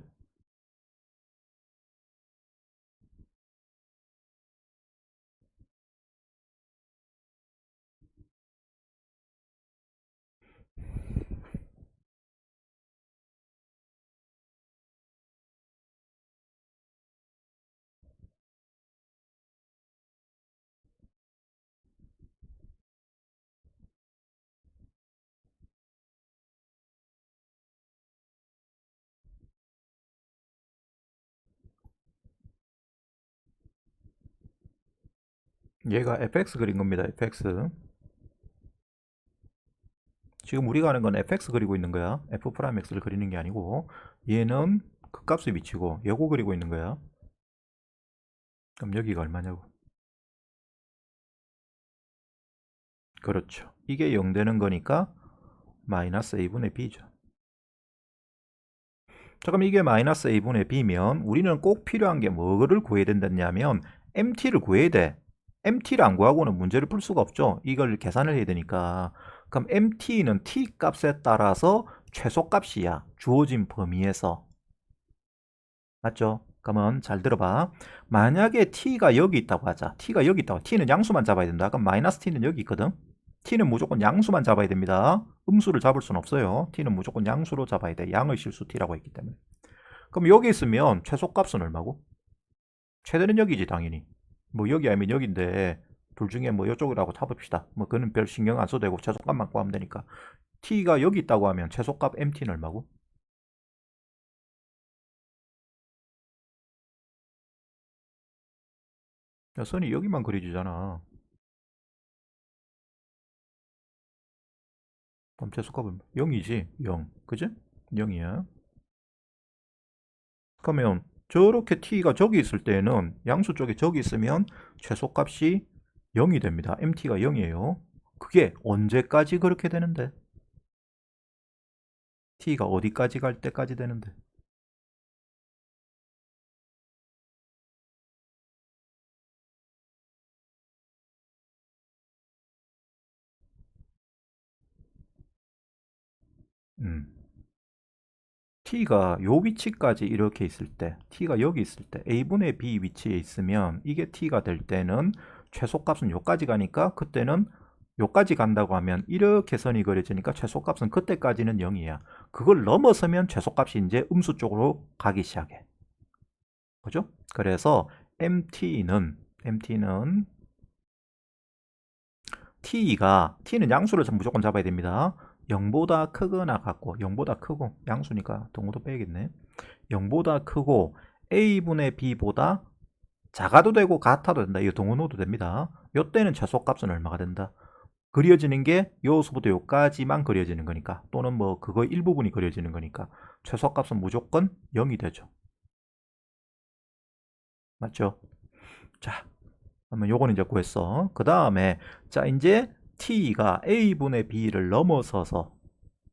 얘가 fx 그린 겁니다. fx. 지금 우리가 하는 건 fx 그리고 있는 거야. f 프라임 x를 그리는 게 아니고 얘는 그 값을 미치고 요거 그리고 있는 거야. 그럼 여기가 얼마냐고. 그렇죠. 이게 0 되는 거니까 마이너스 a분의 b죠. 자, 그럼 이게 마이너스 a분의 b면 우리는 꼭 필요한 게 뭐를 구해야 된다냐면 mt를 구해야 돼. mt를 안 구하고는 문제를 풀 수가 없죠. 이걸 계산을 해야 되니까. 그럼 mt는 t 값에 따라서 최소값이야. 주어진 범위에서. 맞죠? 그러면 잘 들어봐. 만약에 t가 여기 있다고 하자. t가 여기 있다고. t는 양수만 잡아야 된다. 그럼 마이너스 t는 여기 있거든. t는 무조건 양수만 잡아야 됩니다. 음수를 잡을 수는 없어요. t는 무조건 양수로 잡아야 돼. 양의 실수 t라고 했기 때문에. 그럼 여기 있으면 최소값은 얼마고? 최대는 여기지 당연히. 뭐 여기 아니면 여기인데 둘 중에 뭐 이쪽이라고 타봅시다. 뭐 그는 별 신경 안 써도 되고 최소값만 구하면 되니까. t가 여기 있다고 하면 최소값 mt는 얼마고? 야, 선이 여기만 그려지잖아. 그럼 최소값은 0이지. 0. 그지? 0이야. 그러면 저렇게 t가 저기 있을 때는 양수 쪽에 저기 있으면 최소값이 0이 됩니다. mt가 0이에요. 그게 언제까지 그렇게 되는데? t가 어디까지 갈 때까지 되는데? 음. t가 요 위치까지 이렇게 있을 때, t가 여기 있을 때, a분의 b 위치에 있으면 이게 t가 될 때는 최소값은 요까지 가니까 그때는 요까지 간다고 하면 이렇게 선이 그려지니까 최소값은 그때까지는 0이야. 그걸 넘어서면 최소값이 이제 음수 쪽으로 가기 시작해. 그죠? 그래서 MT는 T는 양수를 무조건 잡아야 됩니다. 0보다 크거나 같고 0보다 크고 양수니까 동호도 빼야겠네. 0보다 크고 A분의 B보다 작아도 되고 같아도 된다. 이거 동호 넣어도 됩니다. 이때는 최소값은 얼마가 된다? 그려지는 게 요수부터 요까지만 그려지는 거니까 또는 뭐 그거 일부분이 그려지는 거니까 최소값은 무조건 0이 되죠. 맞죠? 자, 그러면 요거는 이제 구했어. 그 다음에 자 이제 t가 a분의 b를 넘어섭니다.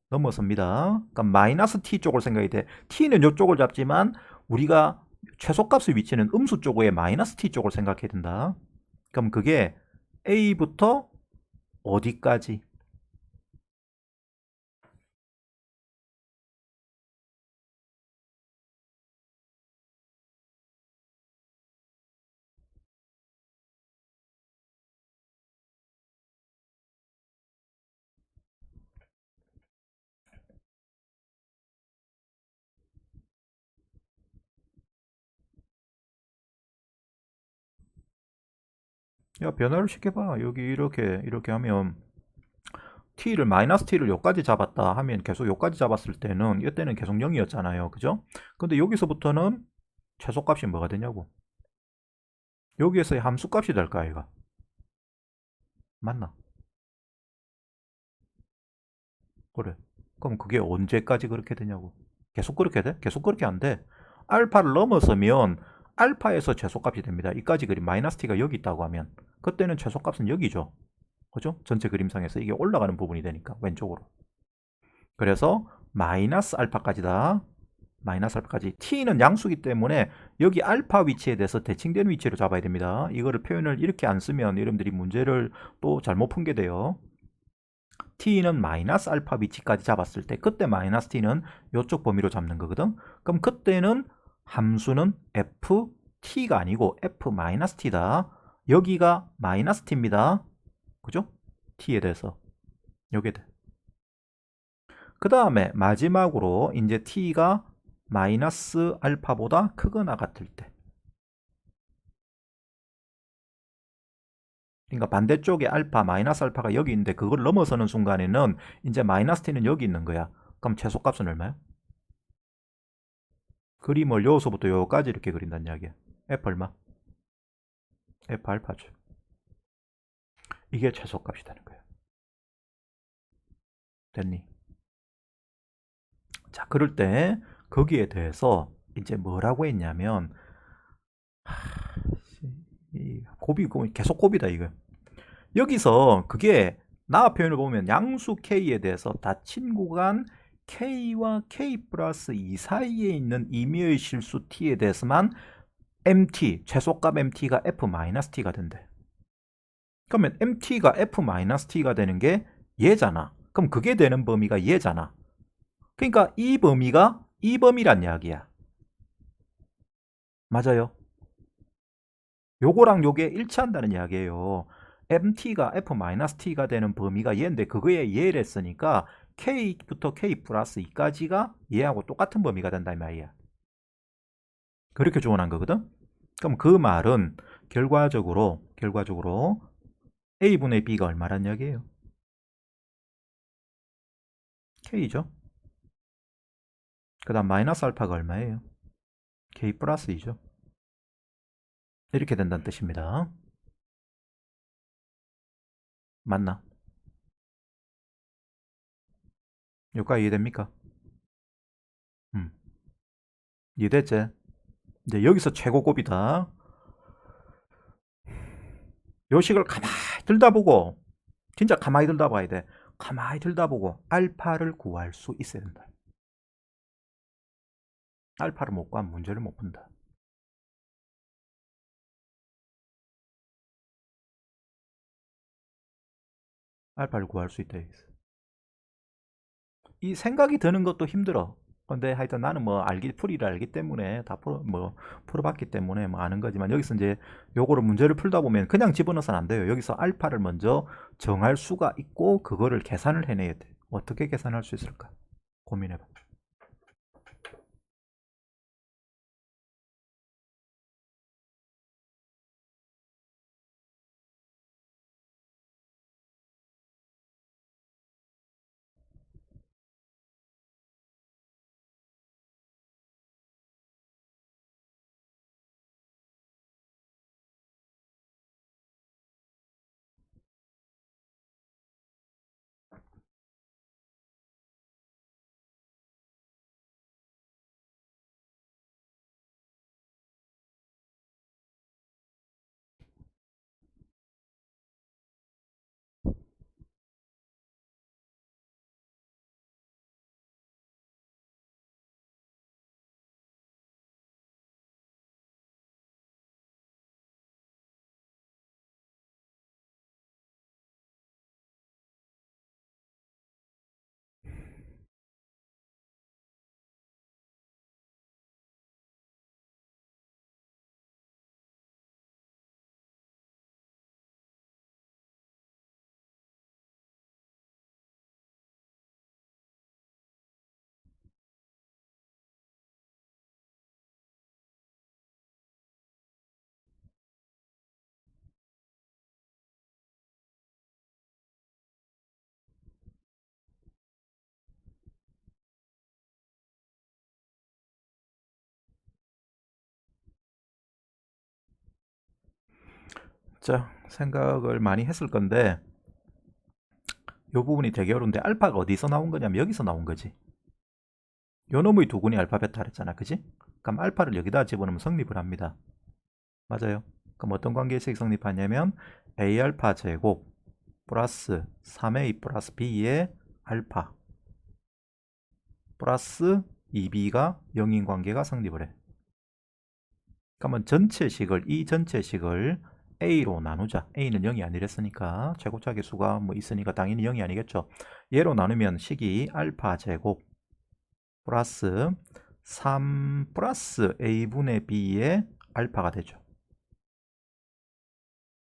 그러니까 마이너스 t 쪽을 생각이 돼. t는 이쪽을 잡지만 우리가 최소값의 위치는 음수 쪽의 마이너스 t 쪽을 생각해야 된다. 그럼 그게 a부터 어디까지? 야, 변화를 시켜봐. 여기 이렇게 하면 t를 마이너스 t를 여기까지 잡았다 하면 계속 여기까지 잡았을 때는 이때는 계속 0이었잖아요. 그죠? 근데 여기서부터는 최소값이 뭐가 되냐고. 여기에서의 함수값이 될까 이가. 맞나? 그래. 그럼 그게 언제까지 그렇게 되냐고. 계속 그렇게 돼? 계속 그렇게 안 돼. 알파를 넘어서면 알파에서 최소값이 됩니다. 이까지 그림 마이너스 t가 여기 있다고 하면 그때는 최소값은 여기죠. 그죠? 전체 그림상에서 이게 올라가는 부분이 되니까 왼쪽으로. 그래서 마이너스 알파까지다. 마이너스 알파까지. t는 양수기 때문에 여기 알파 위치에 대해서 대칭되는 위치로 잡아야 됩니다. 이거를 표현을 이렇게 안 쓰면 여러분들이 문제를 또 잘못 푼 게 돼요. t는 마이너스 알파 위치까지 잡았을 때 그때 마이너스 t는 이쪽 범위로 잡는 거거든. 그럼 그때는 함수는 ft가 아니고 f 마이너스 t다. 여기가 마이너스 t입니다. 그죠? t에 대해서 요게 돼. 그 다음에 마지막으로 이제 t가 마이너스 알파보다 크거나 같을 때, 그러니까 반대쪽에 알파, 마이너스 알파가 여기 있는데 그걸 넘어서는 순간에는 이제 마이너스 t는 여기 있는 거야. 그럼 최소값은 얼마야? 그림을 여기서부터 여기까지 이렇게 그린다는 이야기야. f 얼마? f 알파죠. 이게 최소값이 되는 거야. 됐니? 자, 그럴 때 거기에 대해서 이제 뭐라고 했냐면 곱이 계속 곱이다 이거. 여기서 그게 나와 표현을 보면 양수 k에 대해서 닫힌 구간 k와 k 플러스 2 사이에 있는 임의의 실수 t에 대해서만 mt, 최소값 mt가 f-t가 된대. 그러면 mt가 f-t가 되는 게 얘잖아. 그럼 그게 되는 범위가 얘잖아. 그러니까 이 범위가 이 범위란 이야기야. 맞아요. 요거랑 요게 일치한다는 이야기예요. mt가 f-t가 되는 범위가 얘인데 그거에 얘를 했으니까 k부터 k 플러스 2까지가 얘하고 똑같은 범위가 된다 이 말이야. 그렇게 주문한 거거든. 그럼 그 말은 결과적으로 a분의 b가 얼마란 이야기예요? k죠. 그 다음 마이너스 알파가 얼마예요? k 플러스 2죠. 이렇게 된다는 뜻입니다. 맞나? 여기까지 이해됩니까? 음. 이해됐지? 이제 여기서 최고급이다. 요식을 가만히 들다보고 진짜 가만히 들다봐야 돼. 가만히 들다보고 알파를 구할 수 있어야 된다. 알파를 못 구하면 문제를 못 푼다. 알파를 구할 수 있다. 이 생각이 드는 것도 힘들어. 근데 하여튼 나는 뭐 풀이를 알기 때문에 다 풀어봤기 때문에 뭐 아는 거지만 여기서 이제 요거를 문제를 풀다 보면 그냥 집어넣어서는 안 돼요. 여기서 알파를 먼저 정할 수가 있고 그거를 계산을 해내야 돼. 어떻게 계산할 수 있을까? 고민해봐. 자, 생각을 많이 했을 건데 이 부분이 되게 어려운데 알파가 어디서 나온 거냐면 여기서 나온 거지. 요 놈의 두근이 알파 베타 그랬잖아, 그지? 그럼 알파를 여기다 집어넣으면 성립을 합니다. 맞아요. 그럼 어떤 관계식 성립하냐면 A알파 제곱 플러스 3A 플러스 B의 알파 플러스 2B가 0인 관계가 성립을 해. 그러면 이 전체식을 A로 나누자. A는 0이 아니랬으니까 최고차계 수가 뭐 있으니까 당연히 0이 아니겠죠. 얘로 나누면 식이 알파 제곱 플러스 3 플러스 A분의 B의 알파가 되죠.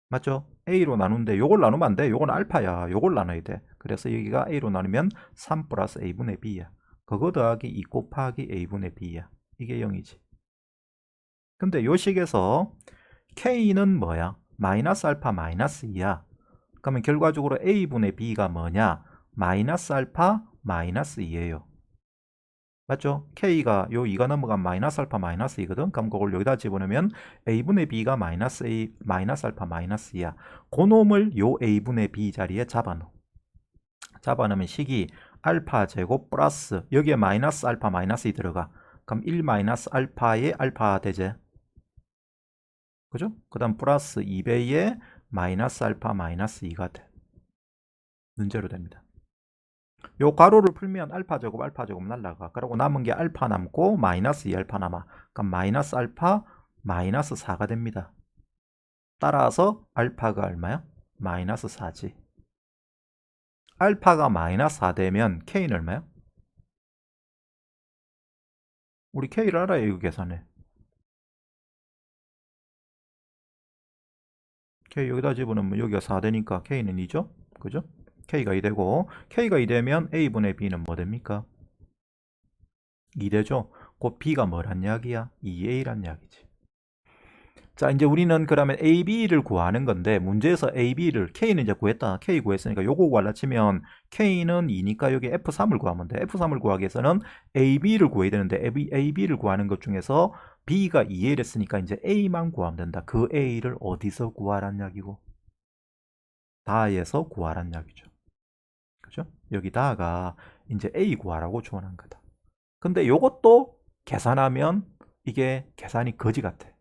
맞죠? A로 나누는데 요걸 나누면 안 돼. 요건 알파야. 요걸 나눠야 돼. 그래서 여기가 A로 나누면 3 플러스 A분의 B야. 그거 더하기 2 곱하기 A분의 B야. 이게 0이지. 근데 요 식에서 K는 뭐야? 마이너스 알파 마이너스 2야. 그러면 결과적으로 A분의 B가 뭐냐? 마이너스 알파 마이너스 2예요. 맞죠? K가 요 2가 넘어가면 마이너스 알파 마이너스 2거든. 그럼 그걸 여기다 집어넣으면 A분의 B가 마이너스 알파 마이너스 2야. 그 놈을 요 A분의 B 자리에 잡아넣어. 잡아넣으면 식이 알파 제곱 플러스 여기에 마이너스 알파 마이너스 2 들어가. 그럼 1 마이너스 알파의 알파 되지. 그죠? 그 다음 플러스 2배의 마이너스 알파 마이너스 2가 돼. 문제로 됩니다. 요 가로를 풀면 알파 제곱 날라가. 그리고 남은 게 알파 남고 마이너스 2알파 남아. 그럼 마이너스 알파 마이너스 4가 됩니다. 따라서 알파가 얼마야? 마이너스 4지. 알파가 마이너스 4 되면 K는 얼마야? 우리 K를 알아야 이거 계산해. K 여기다 집어넣으면 여기가 4 되니까 K는 2죠? 그죠? K가 2 되고 K가 2 되면 A분의 B는 뭐 됩니까? 2 되죠? 그 B가 뭐란 이야기야? 2A란 이야기지. 자, 이제 우리는 그러면 AB를 구하는 건데 문제에서 AB를 K는 이제 구했다. K 구했으니까 요거 구하려 치면 K는 2니까 여기 F3을 구하면 돼. F3을 구하기 위해서는 AB를 구해야 되는데 AB를 구하는 것 중에서 B가 2A를 했으니까 이제 A만 구하면 된다. 그 A를 어디서 구하란 이야기고? 다에서 구하란 이야기죠. 그죠? 여기다가 이제 A 구하라고 주문한 거다. 근데 요것도 계산하면 이게 계산이 거지 같아.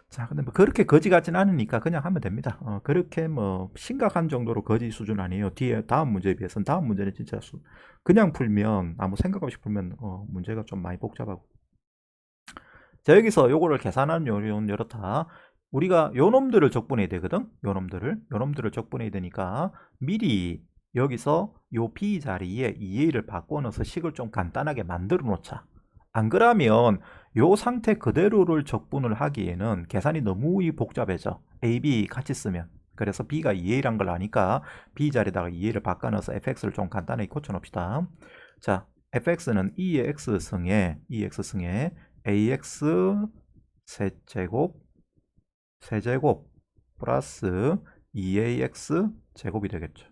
자, 근데 뭐 그렇게 거지 같진 않으니까 그냥 하면 됩니다. 그렇게 뭐 심각한 정도로 거지 수준 아니에요. 뒤에 다음 문제에 비해서는 다음 문제는 진짜 그냥 풀면 아무 생각 없이 풀면 문제가 좀 많이 복잡하고. 자, 여기서 요거를 계산하는 요령은 이렇다. 우리가 요 놈들을 적분해야 되거든. 요 놈들을 적분해야 되니까 미리 여기서 요 B 자리에 2A를 바꿔 넣어서 식을 좀 간단하게 만들어 놓자. 안 그러면 요 상태 그대로를 적분을 하기에는 계산이 너무 복잡해져. A, B 같이 쓰면. 그래서 B가 2A란 걸 아니까 B 자리에다가 2A를 바꿔 넣어서 fx를 좀 간단하게 고쳐 놓읍시다. 자, fx는 2의 x승에 ax 세제곱 플러스 2ax 제곱이 되겠죠.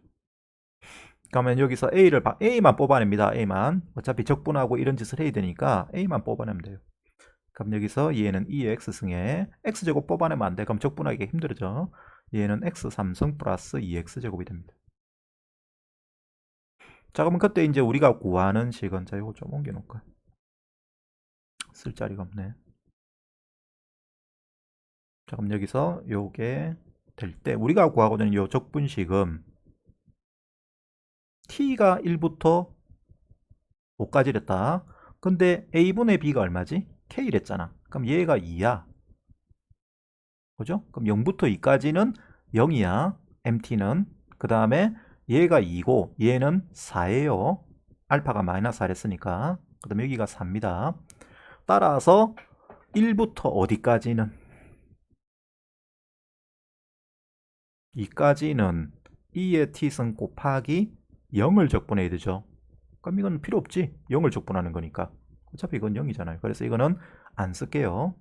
그러면 여기서 A만 뽑아냅니다. A만. 어차피 적분하고 이런 짓을 해야 되니까 A만 뽑아내면 돼요. 그럼 여기서 얘는 2x승에 x제곱 뽑아내면 안 돼. 그럼 적분하기 힘들어져. 얘는 x3승 플러스 2x제곱이 됩니다. 자, 그러면 그때 이제 우리가 구하는 식은, 자, 이거 좀 옮겨놓을까? 쓸 자리가 없네. 자, 그럼 여기서 요게 될 때 우리가 구하고는 요 적분식은 t가 1부터 5까지랬다. 근데 a분의 b가 얼마지? k랬잖아. 그럼 얘가 2야. 그죠? 그럼 0부터 2까지는 0이야. MT는. 그 다음에 얘가 2고 얘는 4예요. 알파가 마이너스 4랬으니까. 그 다음에 여기가 4입니다. 따라서 1부터 어디까지는? 2까지는 2의 t승 곱하기 0을 적분해야 되죠. 그럼 이건 필요 없지. 0을 적분하는 거니까. 어차피 이건 0이잖아요. 그래서 이거는 안 쓸게요.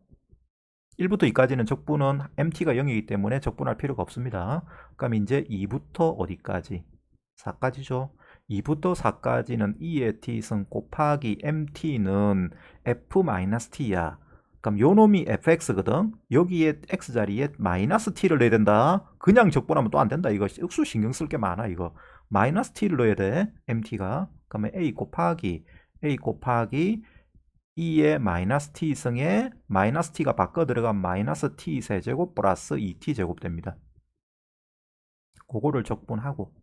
1부터 2까지는 적분은 MT가 0이기 때문에 적분할 필요가 없습니다. 그럼 이제 2부터 어디까지? 4까지죠. 2부터 4까지는 2의 t승 곱하기 MT는 F-T야. 그럼 요 놈이 fx거든. 여기에 x자리에 마이너스 t를 넣어야 된다. 그냥 적분하면 또 안 된다. 이거 억수 신경 쓸 게 많아. 이거 마이너스 t를 넣어야 돼. mt가. 그러면 a 곱하기 2의 마이너스 t승에 마이너스 t가 바꿔 들어가면 마이너스 t 세제곱 플러스 2t 제곱 됩니다. 그거를 적분하고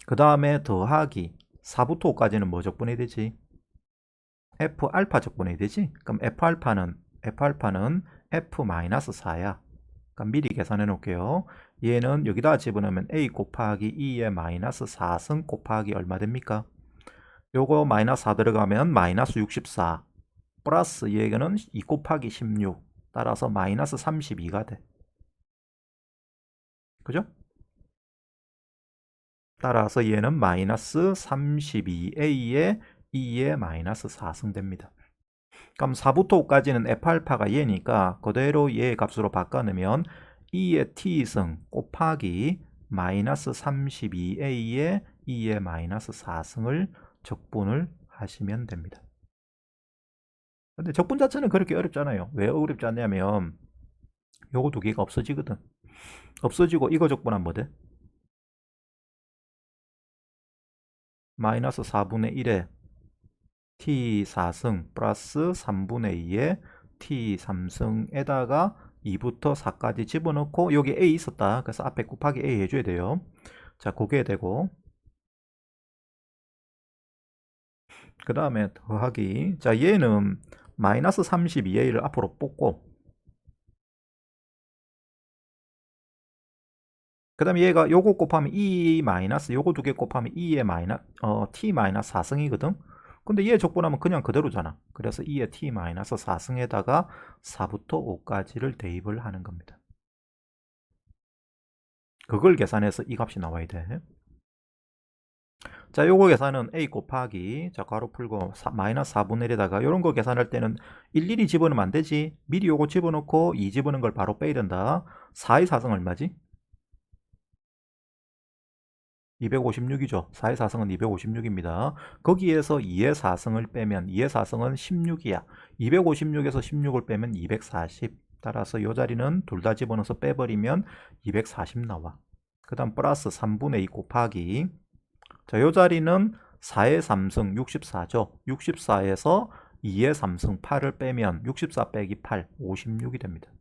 그 다음에 더하기 4부터 5까지는 뭐 적분해야 되지? F알파 적분해야 되지? 그럼 F알파는 F-4야. 그럼 미리 계산해 놓을게요. 얘는 여기다 집어넣으면 A 곱하기 2의 마이너스 4승 곱하기 얼마 됩니까? 요거 마이너스 4 들어가면 마이너스 64 플러스 얘는 2 곱하기 16 따라서 마이너스 32가 돼. 그죠? 따라서 얘는 마이너스 32a에 2의 마이너스 4승 됩니다. 그럼 4부터 5까지는 F알파가 얘니까 그대로 얘 값으로 바꿔놓으면 2의 t승 곱하기 마이너스 32a에 2의 마이너스 4승을 적분을 하시면 됩니다. 근데 적분 자체는 그렇게 어렵잖아요. 왜 어렵지 않냐면 요거 두 개가 없어지거든. 없어지고 이거 적분하면 뭐 돼? 마이너스 4분의 1에 t4승 플러스 3분의 2에 t3승에다가 2부터 4까지 집어넣고 여기 a 있었다. 그래서 앞에 곱하기 a 해줘야 돼요. 자, 그게 되고 그 다음에 더하기 자 얘는 마이너스 32a를 앞으로 뽑고 그 다음에 얘가 요거 곱하면 2 마이너스 요거 두 개 곱하면 2의 t 마이너스 4승이거든. 근데 얘 적분하면 그냥 그대로잖아. 그래서 2의 t 마이너스 4승에다가 4부터 5까지를 대입을 하는 겁니다. 그걸 계산해서 이 값이 나와야 돼. 자, 요거 계산은 a 곱하기 자 괄호 풀고 마이너스 4분의 1에다가 요런 거 계산할 때는 일일이 집어넣으면 안 되지. 미리 요거 집어넣고 2 집어넣은 걸 바로 빼야 된다. 4의 4승 얼마지? 256이죠. 4의 4승은 256입니다. 거기에서 2의 4승을 빼면 2의 4승은 16이야. 256에서 16을 빼면 240. 따라서 이 자리는 둘 다 집어넣어서 빼버리면 240 나와. 그 다음 플러스 3분의 2 곱하기 자, 이 자리는 4의 3승 64죠. 64에서 2의 3승 8을 빼면 64 빼기 8, 56이 됩니다.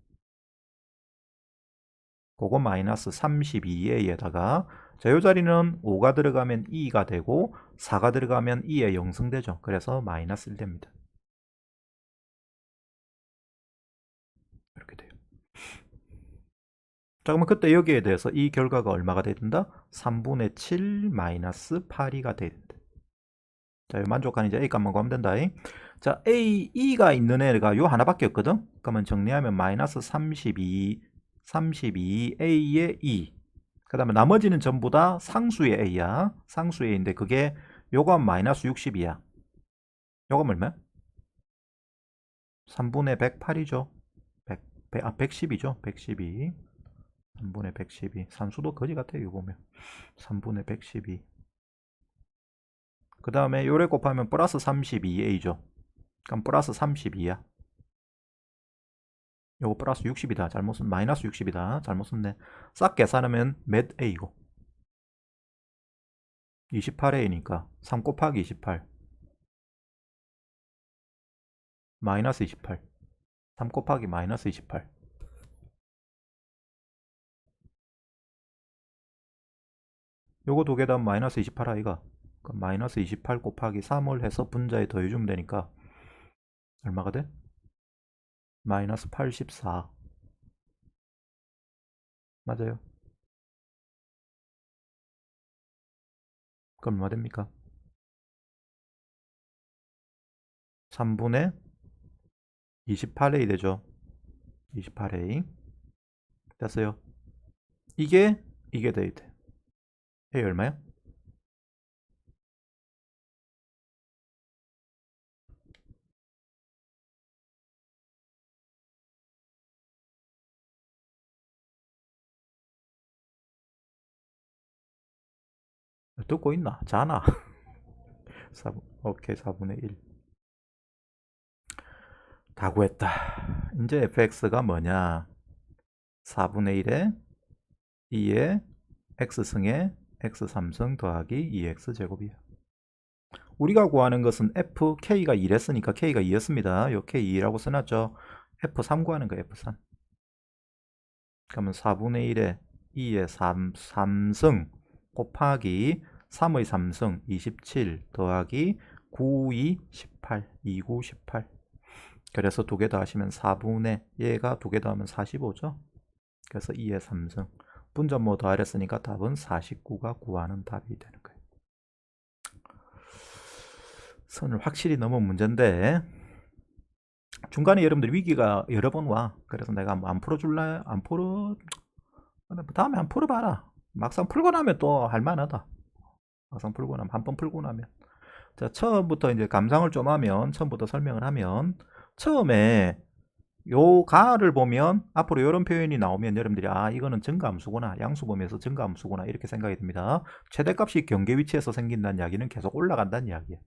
그거 마이너스 32a에다가 자, 이 자리는 5가 들어가면 2가 되고 4가 들어가면 2의 0승되죠. 그래서 마이너스 1 됩니다. 이렇게 돼요. 자, 그러면 그때 여기에 대해서 이 결과가 얼마가 돼야 된다? 3분의 7 마이너스 8이가 돼야 된다. 자, 만족하는 이제 A 값만 구하면 된다. 자, A, E가 있는 애가 요 하나밖에 없거든? 그러면 정리하면 마이너스 32A의 E. 그 다음에 나머지는 전부 다 상수의 A야. 상수의 A인데 그게 요거 마이너스 60이야. 요거 얼마야? 3분의 108이죠. 110이죠. 112. 3분의 112. 산수도 거지 같아요. 이거 보면. 3분의 112. 그 다음에 요래 곱하면 플러스 32A죠. 그럼 플러스 32야. 요거 플러스 60이다. 잘못 쓴 마이너스 60이다. 잘못 썼네. 싹 계산하면 몇 A고? 28A니까 3 곱하기 28 마이너스 28 3 곱하기 마이너스 28 요거 두 개 다 마이너스 28 아이가? 그럼 마이너스 28 곱하기 3을 해서 분자에 더해주면 되니까 얼마가 돼? 마이너스 84 맞아요. 그럼 얼마 됩니까? 3분의 28A 되죠. 28A 됐어요. 이게 돼야 돼. A 얼마야? 듣고 있나? 자나? 4, 오케이 4분의 1 다 구했다. 이제 fx가 뭐냐? 4분의 1에 2의 x승에 x3승 더하기 2x 제곱이야. 우리가 구하는 것은 fk가 2랬으니까 k가 2였습니다. 요 k 2라고 써놨죠. f3 구하는 거예요. f3. 그러면 4분의 1에 2의 3승 곱하기 3의 3승 27 더하기 9, 2, 18 29, 18 그래서 두 개 더하시면 4분의 얘가 두 개 더하면 45죠. 그래서 2의 3승 분점모 더하랬으니까 답은 49가 구하는 답이 되는 거예요. 선을 확실히 넘은 문제인데 중간에 여러분들 위기가 여러 번 와. 그래서 내가 안 풀어줄래? 안 풀어. 다음에 한 풀어봐라. 막상 풀고 나면 또 할만하다. 막상 풀고 나면 한 번 풀고 나면. 자, 처음부터 이제 감상을 좀 하면 처음부터 설명을 하면 처음에 요 가를 보면 앞으로 이런 표현이 나오면 여러분들이 아 이거는 증가함수구나 양수범위에서 증가함수구나 이렇게 생각이 듭니다. 최대값이 경계 위치에서 생긴다는 이야기는 계속 올라간다는 이야기예요.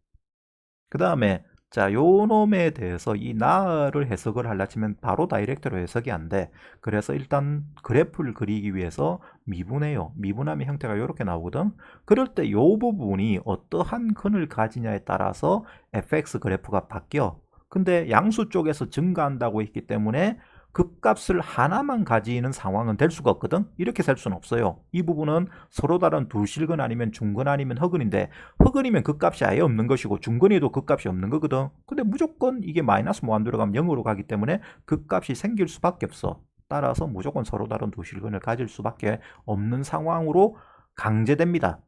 그 다음에 자, 요 놈에 대해서 이 나를 해석을 하려 치면 바로 다이렉트로 해석이 안 돼. 그래서 일단 그래프를 그리기 위해서 미분해요. 미분하면 형태가 이렇게 나오거든. 그럴 때 요 부분이 어떠한 근을 가지냐에 따라서 fx 그래프가 바뀌어. 근데 양수 쪽에서 증가한다고 했기 때문에 극값을 하나만 가지는 상황은 될 수가 없거든. 이렇게 셀 수는 없어요. 이 부분은 서로 다른 두 실근 아니면 중근 아니면 허근인데 허근이면 극값이 아예 없는 것이고 중근이도 극값이 없는 거거든. 근데 무조건 이게 마이너스 무한대로 가면 0으로 가기 때문에 극값이 생길 수밖에 없어. 따라서 무조건 서로 다른 두 실근을 가질 수밖에 없는 상황으로 강제됩니다.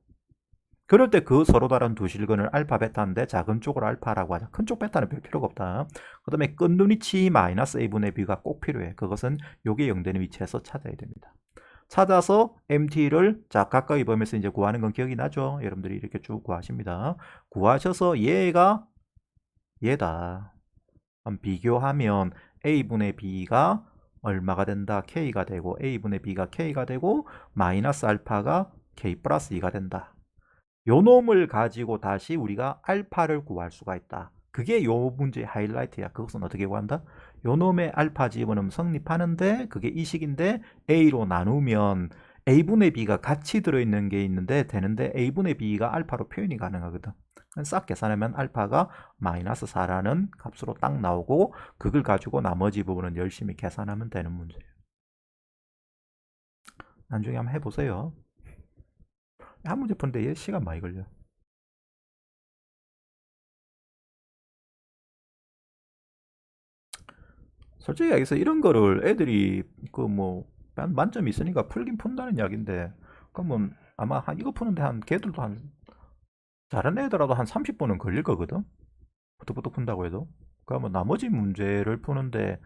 그럴 때 그 서로 다른 두 실근을 알파 베타인데 작은 쪽을 알파라고 하자. 큰 쪽 베타는 별 필요가 없다. 그 다음에 끝눈 위치 마이너스 a분의 b가 꼭 필요해. 그것은 요게 0되는 위치에서 찾아야 됩니다. 찾아서 MT를 자 가까이 보면서 이제 구하는 건 기억이 나죠? 여러분들이 이렇게 쭉 구하십니다. 구하셔서 얘가 얘다. 비교하면 a분의 b가 얼마가 된다? k가 되고 a분의 b가 k가 되고 마이너스 알파가 k 플러스 2가 된다. 요 놈을 가지고 다시 우리가 알파를 구할 수가 있다. 그게 요 문제의 하이라이트야. 그것은 어떻게 구한다? 요 놈의 알파 집어넣으면 성립하는데 그게 이 식인데 A로 나누면 A분의 B가 같이 들어있는 게 있는데 되는데 A분의 B가 알파로 표현이 가능하거든. 싹 계산하면 알파가 마이너스 4라는 값으로 딱 나오고 그걸 가지고 나머지 부분은 열심히 계산하면 되는 문제예요. 나중에 한번 해보세요. 한 문제 푸는데 얘 시간 많이 걸려. 솔직히 얘기해서 이런 거를 애들이 그 뭐 만점이 있으니까 풀긴 푼다는 이야기인데 그러면 아마 이거 푸는데 걔들도 잘하는 애들라도 한 30분은 걸릴 거거든. 부득부득 푼다고 해도. 그러면 나머지 문제를 푸는데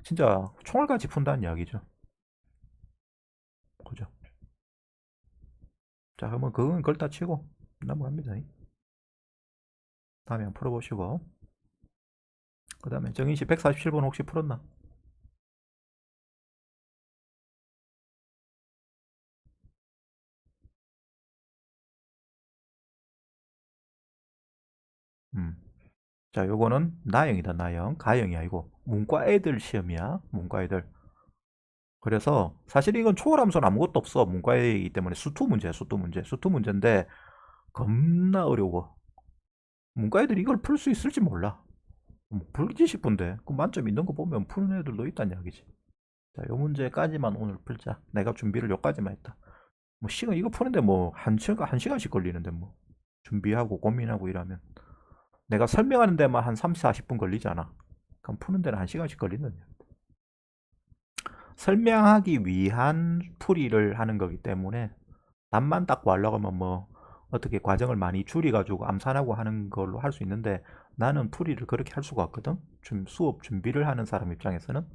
진짜 총알같이 푼다는 이야기죠. 그죠? 자, 그러면 그건 걸다 치고 넘어갑니다. 다음에 한번 풀어보시고. 그 다음에 정인씨 147번 혹시 풀었나? 자, 요거는 나형이다, 나형. 가형이 아니고 문과 애들 시험이야. 문과 애들. 그래서 사실 이건 초월함수는 아무것도 없어. 문과이기 때문에 수투 문제야, 수투 문제. 수투 문제인데 겁나 어려워. 문과 애들이 이걸 풀 수 있을지 몰라. 풀지 싶은데 그 만점 있는 거 보면 푸는 애들도 있다는 이야기지. 자, 요 문제까지만 오늘 풀자. 내가 준비를 요까지만 했다. 뭐 시간 이거 푸는데 뭐 한 시간씩 걸리는데 뭐 준비하고 고민하고 이러면 내가 설명하는 데만 한 30, 40분 걸리잖아. 그럼 푸는 데는 한 시간씩 걸리는데. 설명하기 위한 풀이를 하는 거기 때문에 답만 딱 구하려고 하면 뭐 어떻게 과정을 많이 줄여가지고 암산하고 하는 걸로 할 수 있는데 나는 풀이를 그렇게 할 수가 없거든. 수업 준비를 하는 사람 입장에서는.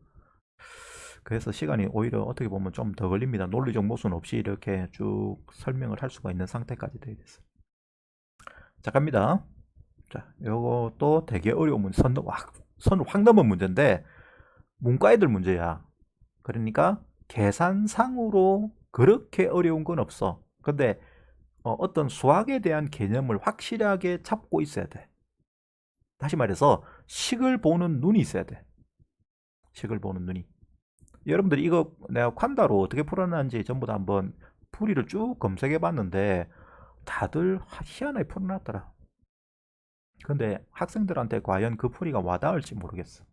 그래서 시간이 오히려 어떻게 보면 좀 더 걸립니다. 논리적 모순 없이 이렇게 쭉 설명을 할 수가 있는 상태까지 되어 있어요. 자, 갑니다. 자, 요것도 되게 어려운 문제, 선을 확 넘은 문제인데 문과 애들 문제야. 그러니까 계산상으로 그렇게 어려운 건 없어. 근데 어떤 수학에 대한 개념을 확실하게 잡고 있어야 돼. 다시 말해서 식을 보는 눈이 있어야 돼. 식을 보는 눈이. 여러분들이 이거 내가 콴다로 어떻게 풀어놨는지 전부 다 한번 풀이를 쭉 검색해 봤는데 다들 희한하게 풀어놨더라. 근데 학생들한테 과연 그 풀이가 와닿을지 모르겠어.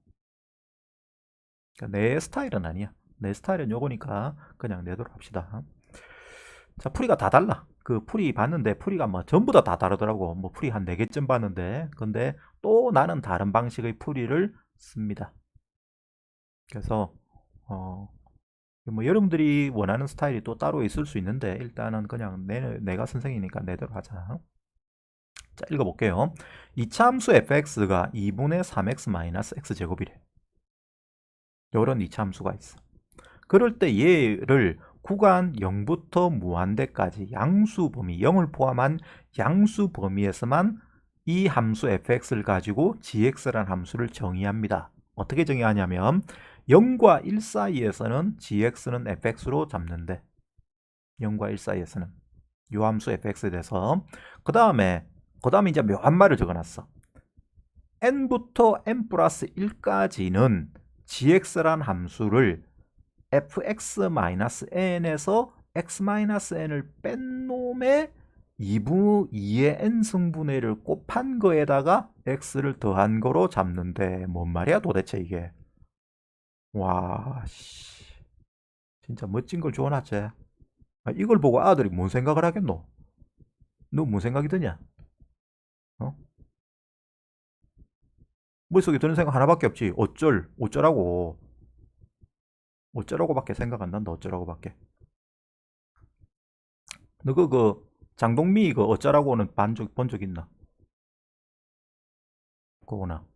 그러니까 내 스타일은 아니야. 내 스타일은 요거니까 그냥 내도록 합시다. 자, 풀이가 다 달라. 그 풀이 봤는데 풀이가 뭐 전부 다 다르더라고. 뭐 풀이 한 4개쯤 봤는데 근데 또 나는 다른 방식의 풀이를 씁니다. 그래서 뭐 여러분들이 원하는 스타일이 또 따로 있을 수 있는데 일단은 그냥 내가 선생이니까 내대로 하자. 자, 읽어볼게요. 이차함수 fx가 2분의 3x x제곱이래. 이런 이차함수가 있어. 그럴 때 얘를 구간 0부터 무한대까지 양수 범위, 0을 포함한 양수 범위에서만 이 함수 fx를 가지고 gx라는 함수를 정의합니다. 어떻게 정의하냐면 0과 1 사이에서는 gx는 fx로 잡는데 0과 1 사이에서는 요 함수 fx에 대해서 그 다음에 이제 묘한 말을 적어놨어. n부터 n 플러스 1까지는 gx라는 함수를 fx-n에서 x-n을 뺀 놈의 2의 n승분의를 곱한 거에다가 x를 더한 거로 잡는데 뭔 말이야 도대체 이게. 와, 씨. 진짜 멋진 걸 주워놨지. 이걸 보고 아들이 뭔 생각을 하겠노? 너 뭔 생각이 드냐? 어? 머릿속에 드는 생각 하나밖에 없지. 어쩌라고. 어쩌라고밖에 생각 안 난다. 어쩌라고밖에. 너 장동미 어쩌라고는 본 적 있나? 그거나.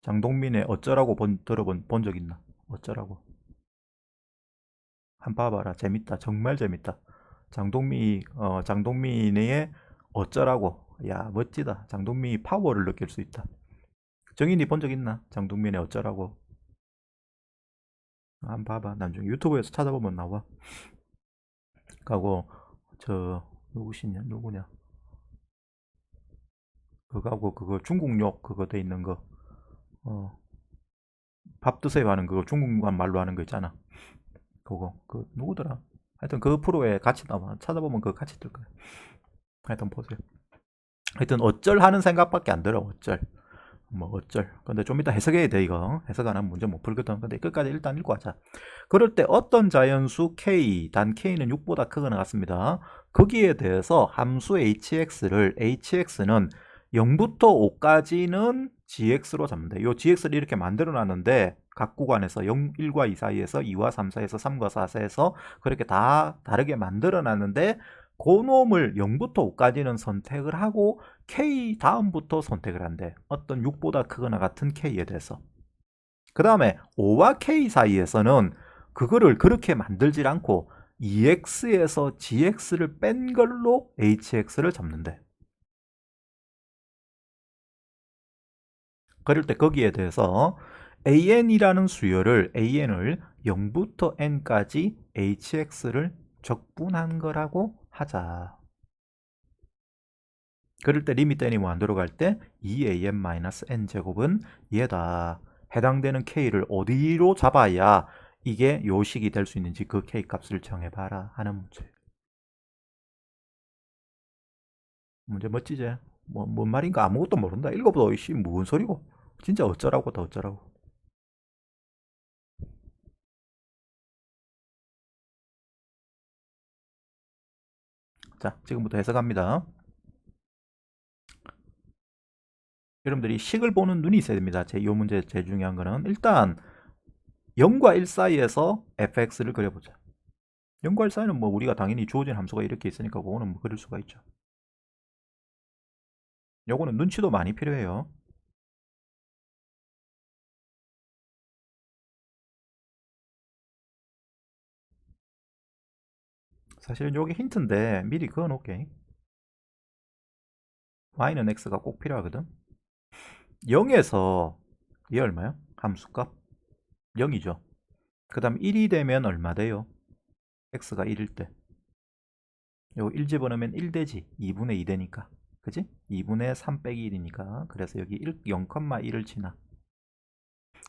장동민의 어쩌라고 본 적 있나? 어쩌라고. 한번 봐봐라. 재밌다. 정말 재밌다. 장동민의 어쩌라고. 야, 멋지다. 장동민이 파워를 느낄 수 있다. 정인이 본 적 있나? 장동민의 어쩌라고. 한번 봐봐. 나중에 유튜브에서 찾아보면 나와. 가고 누구냐? 그거하고 그거 중국욕 그거 돼 있는 거. 밥 드세요 하는 그거 중국 말로 하는 거 있잖아. 그거 누구더라? 하여튼 그 프로에 같이 나와. 찾아보면 그거 같이 뜰 거야. 하여튼 보세요. 하여튼 어쩔 하는 생각밖에 안 들어. 어쩔. 뭐 어쩔. 근데 좀 이따 해석해야 돼 이거. 해석 안 하면 문제 못 풀거든. 근데 끝까지 일단 읽고 하자. 그럴 때 어떤 자연수 k, 단 k는 6보다 크거나 같습니다. 거기에 대해서 함수 hx는 0부터 5까지는 gx로 잡는다. 이 gx를 이렇게 만들어 놨는데 각 구간에서 0, 1과 2 사이에서 2와 3 사이에서 3과 4 사이에서 그렇게 다 다르게 만들어 놨는데 그 놈을 0부터 5까지는 선택을 하고 K 다음부터 선택을 한대. 어떤 6보다 크거나 같은 K에 대해서. 그 다음에 5와 K 사이에서는 그거를 그렇게 만들질 않고 EX에서 GX를 뺀 걸로 HX를 잡는데. 그럴 때 거기에 대해서 AN이라는 수열을 AN을 0부터 N까지 HX를 적분한 거라고 하자. 그럴 때 리미트 n이 안 들어갈 때 2an-n제곱은 얘다. 해당되는 k를 어디로 잡아야 이게 요식이 될 수 있는지 그 k 값을 정해봐라 하는 문제. 문제 멋지지? 뭔 말인가 아무것도 모른다. 읽어보다 이씨 무슨 소리고. 진짜 어쩌라고 다 어쩌라고. 자, 지금부터 해석합니다. 여러분들이 식을 보는 눈이 있어야 됩니다. 이 문제 제일 중요한 거는 일단 0과 1 사이에서 fx를 그려보자. 0과 1 사이는 뭐 우리가 당연히 주어진 함수가 이렇게 있으니까 그거는 뭐 그릴 수가 있죠. 요거는 눈치도 많이 필요해요. 사실은 요게 힌트인데 미리 그어 놓을게. y는 x가 꼭 필요하거든. 0에서 얘 얼마야? 함수값 0이죠. 그 다음 1이 되면 얼마 돼요? x가 1일 때. 요거 1 집어넣으면 1 되지. 2분의 2 되니까. 그지? 2분의 3 빼기 1이니까. 그래서 여기 0,1을 치나.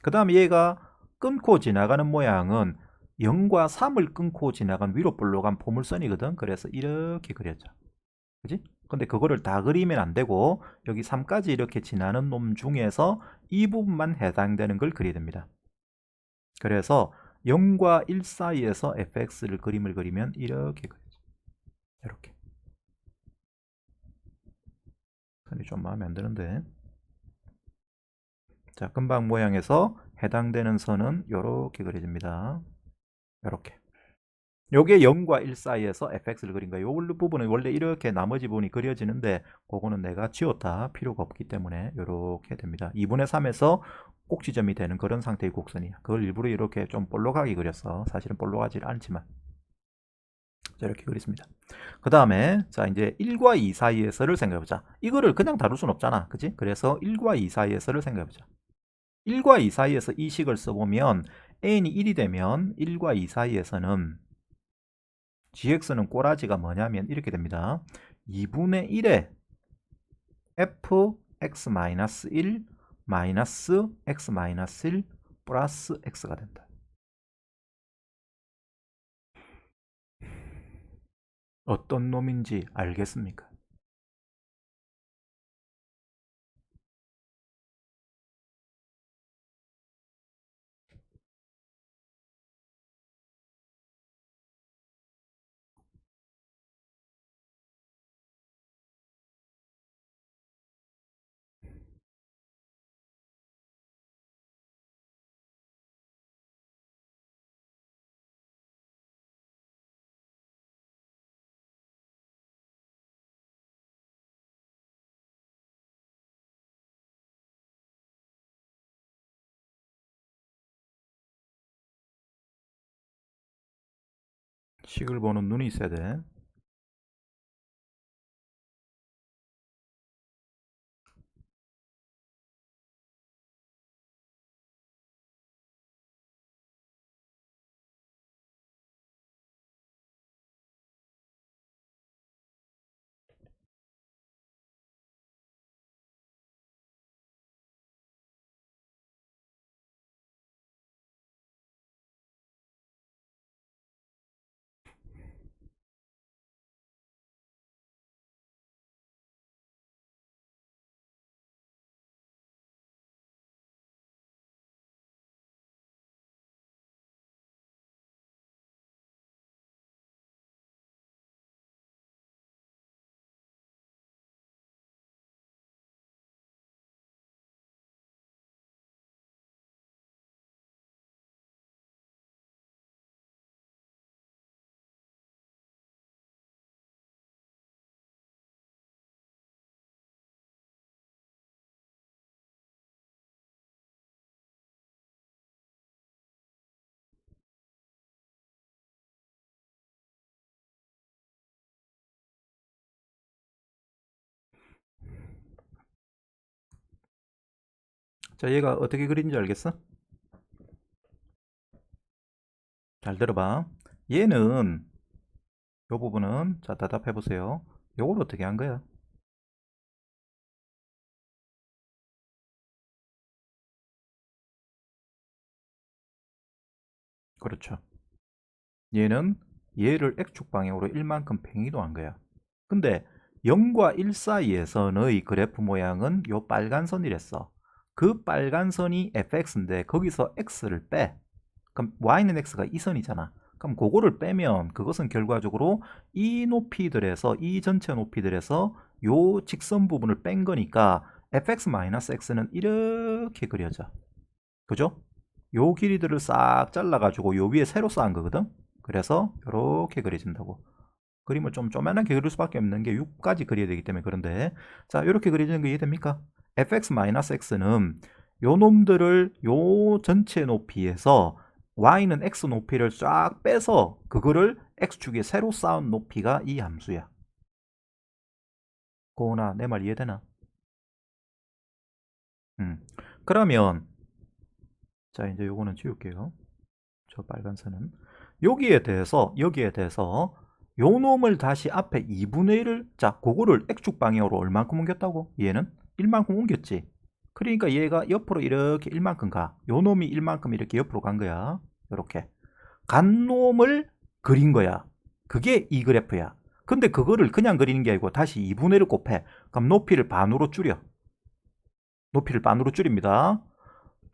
그 다음에 얘가 끊고 지나가는 모양은 0과 3을 끊고 지나간 위로 볼록한 포물선이거든. 그래서 이렇게 그려져. 그지? 근데 그거를 다 그리면 안 되고 여기 3까지 이렇게 지나는 놈 중에서 이 부분만 해당되는 걸 그려야 됩니다. 그래서 0과 1 사이에서 fx를 그림을 그리면 이렇게 그려져. 이렇게. 선이 좀 마음에 안 드는데. 자, 금방 모양에서 해당되는 선은 이렇게 그려집니다. 이렇게. 요게 0과 1 사이에서 fx를 그린 거예요. 요 부분은 원래 이렇게 나머지 부분이 그려지는데 그거는 내가 지웠다. 필요가 없기 때문에 이렇게 됩니다. 2분의 3에서 꼭지점이 되는 그런 상태의 곡선이야. 그걸 일부러 이렇게 좀 볼록하게 그렸어. 사실은 볼록하지 않지만. 자, 이렇게 그렸습니다. 그 다음에 자 이제 1과 2 사이에서를 생각해보자. 이거를 그냥 다룰 순 없잖아. 그치? 그래서 1과 2 사이에서를 생각해보자. 1과 2 사이에서 이 식을 써보면 n이 1이 되면 1과 2 사이에서는 gx는 꼬라지가 뭐냐면 이렇게 됩니다. 2분의 1에 fx-1 마이너스 x-1 플러스 x가 된다. 어떤 놈인지 알겠습니까? 식을 보는 눈이 있어야 돼. 자, 얘가 어떻게 그린지 알겠어? 잘 들어봐. 얘는 요 부분은 자 대답해 보세요. 요걸 어떻게 한 거야? 그렇죠. 얘는 얘를 x축 방향으로 1만큼 팽이도한 거야. 근데 0과 1 사이에서의 그래프 모양은 요 빨간 선이랬어. 그 빨간 선이 fx인데 거기서 x를 빼. 그럼 y는 x가 이 선이잖아. 그럼 그거를 빼면 그것은 결과적으로 이 높이들에서 이 전체 높이들에서 요 직선 부분을 뺀 거니까 fx-x는 이렇게 그려져. 그죠? 요 길이들을 싹 잘라가지고 요 위에 세로 쌓은 거거든. 그래서 이렇게 그려진다고. 그림을 좀 쪼만하게 그릴 수밖에 없는 게 6까지 그려야 되기 때문에 그런데 자 이렇게 그려지는 거 이해됩니까? fx-x는 요 놈들을 요 전체 높이에서 y는 x 높이를 쫙 빼서 그거를 x축에 세로 쌓은 높이가 이 함수야. 고은아 내 말 이해되나? 그러면 자 이제 요거는 지울게요. 저 빨간 선은 여기에 대해서 요 놈을 다시 앞에 2분의 1을 자 그거를 x축 방향으로 얼만큼 옮겼다고? 얘는 1만큼 옮겼지. 그러니까 얘가 옆으로 이렇게 1만큼 가. 요 놈이 1만큼 이렇게 옆으로 간 거야. 이렇게. 간 놈을 그린 거야. 그게 이 그래프야. 근데 그거를 그냥 그리는 게 아니고 다시 2분의 1을 곱해. 그럼 높이를 반으로 줄여. 높이를 반으로 줄입니다.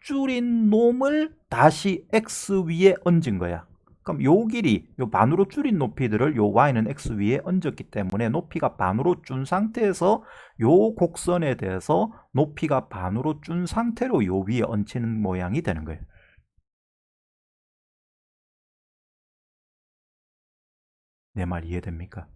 줄인 놈을 다시 x 위에 얹은 거야. 그럼 요 길이, 요 반으로 줄인 높이들을 요 y는 x 위에 얹었기 때문에 높이가 반으로 준 상태에서 요 곡선에 대해서 높이가 반으로 준 상태로 요 위에 얹히는 모양이 되는 거예요. 내 말 이해됩니까?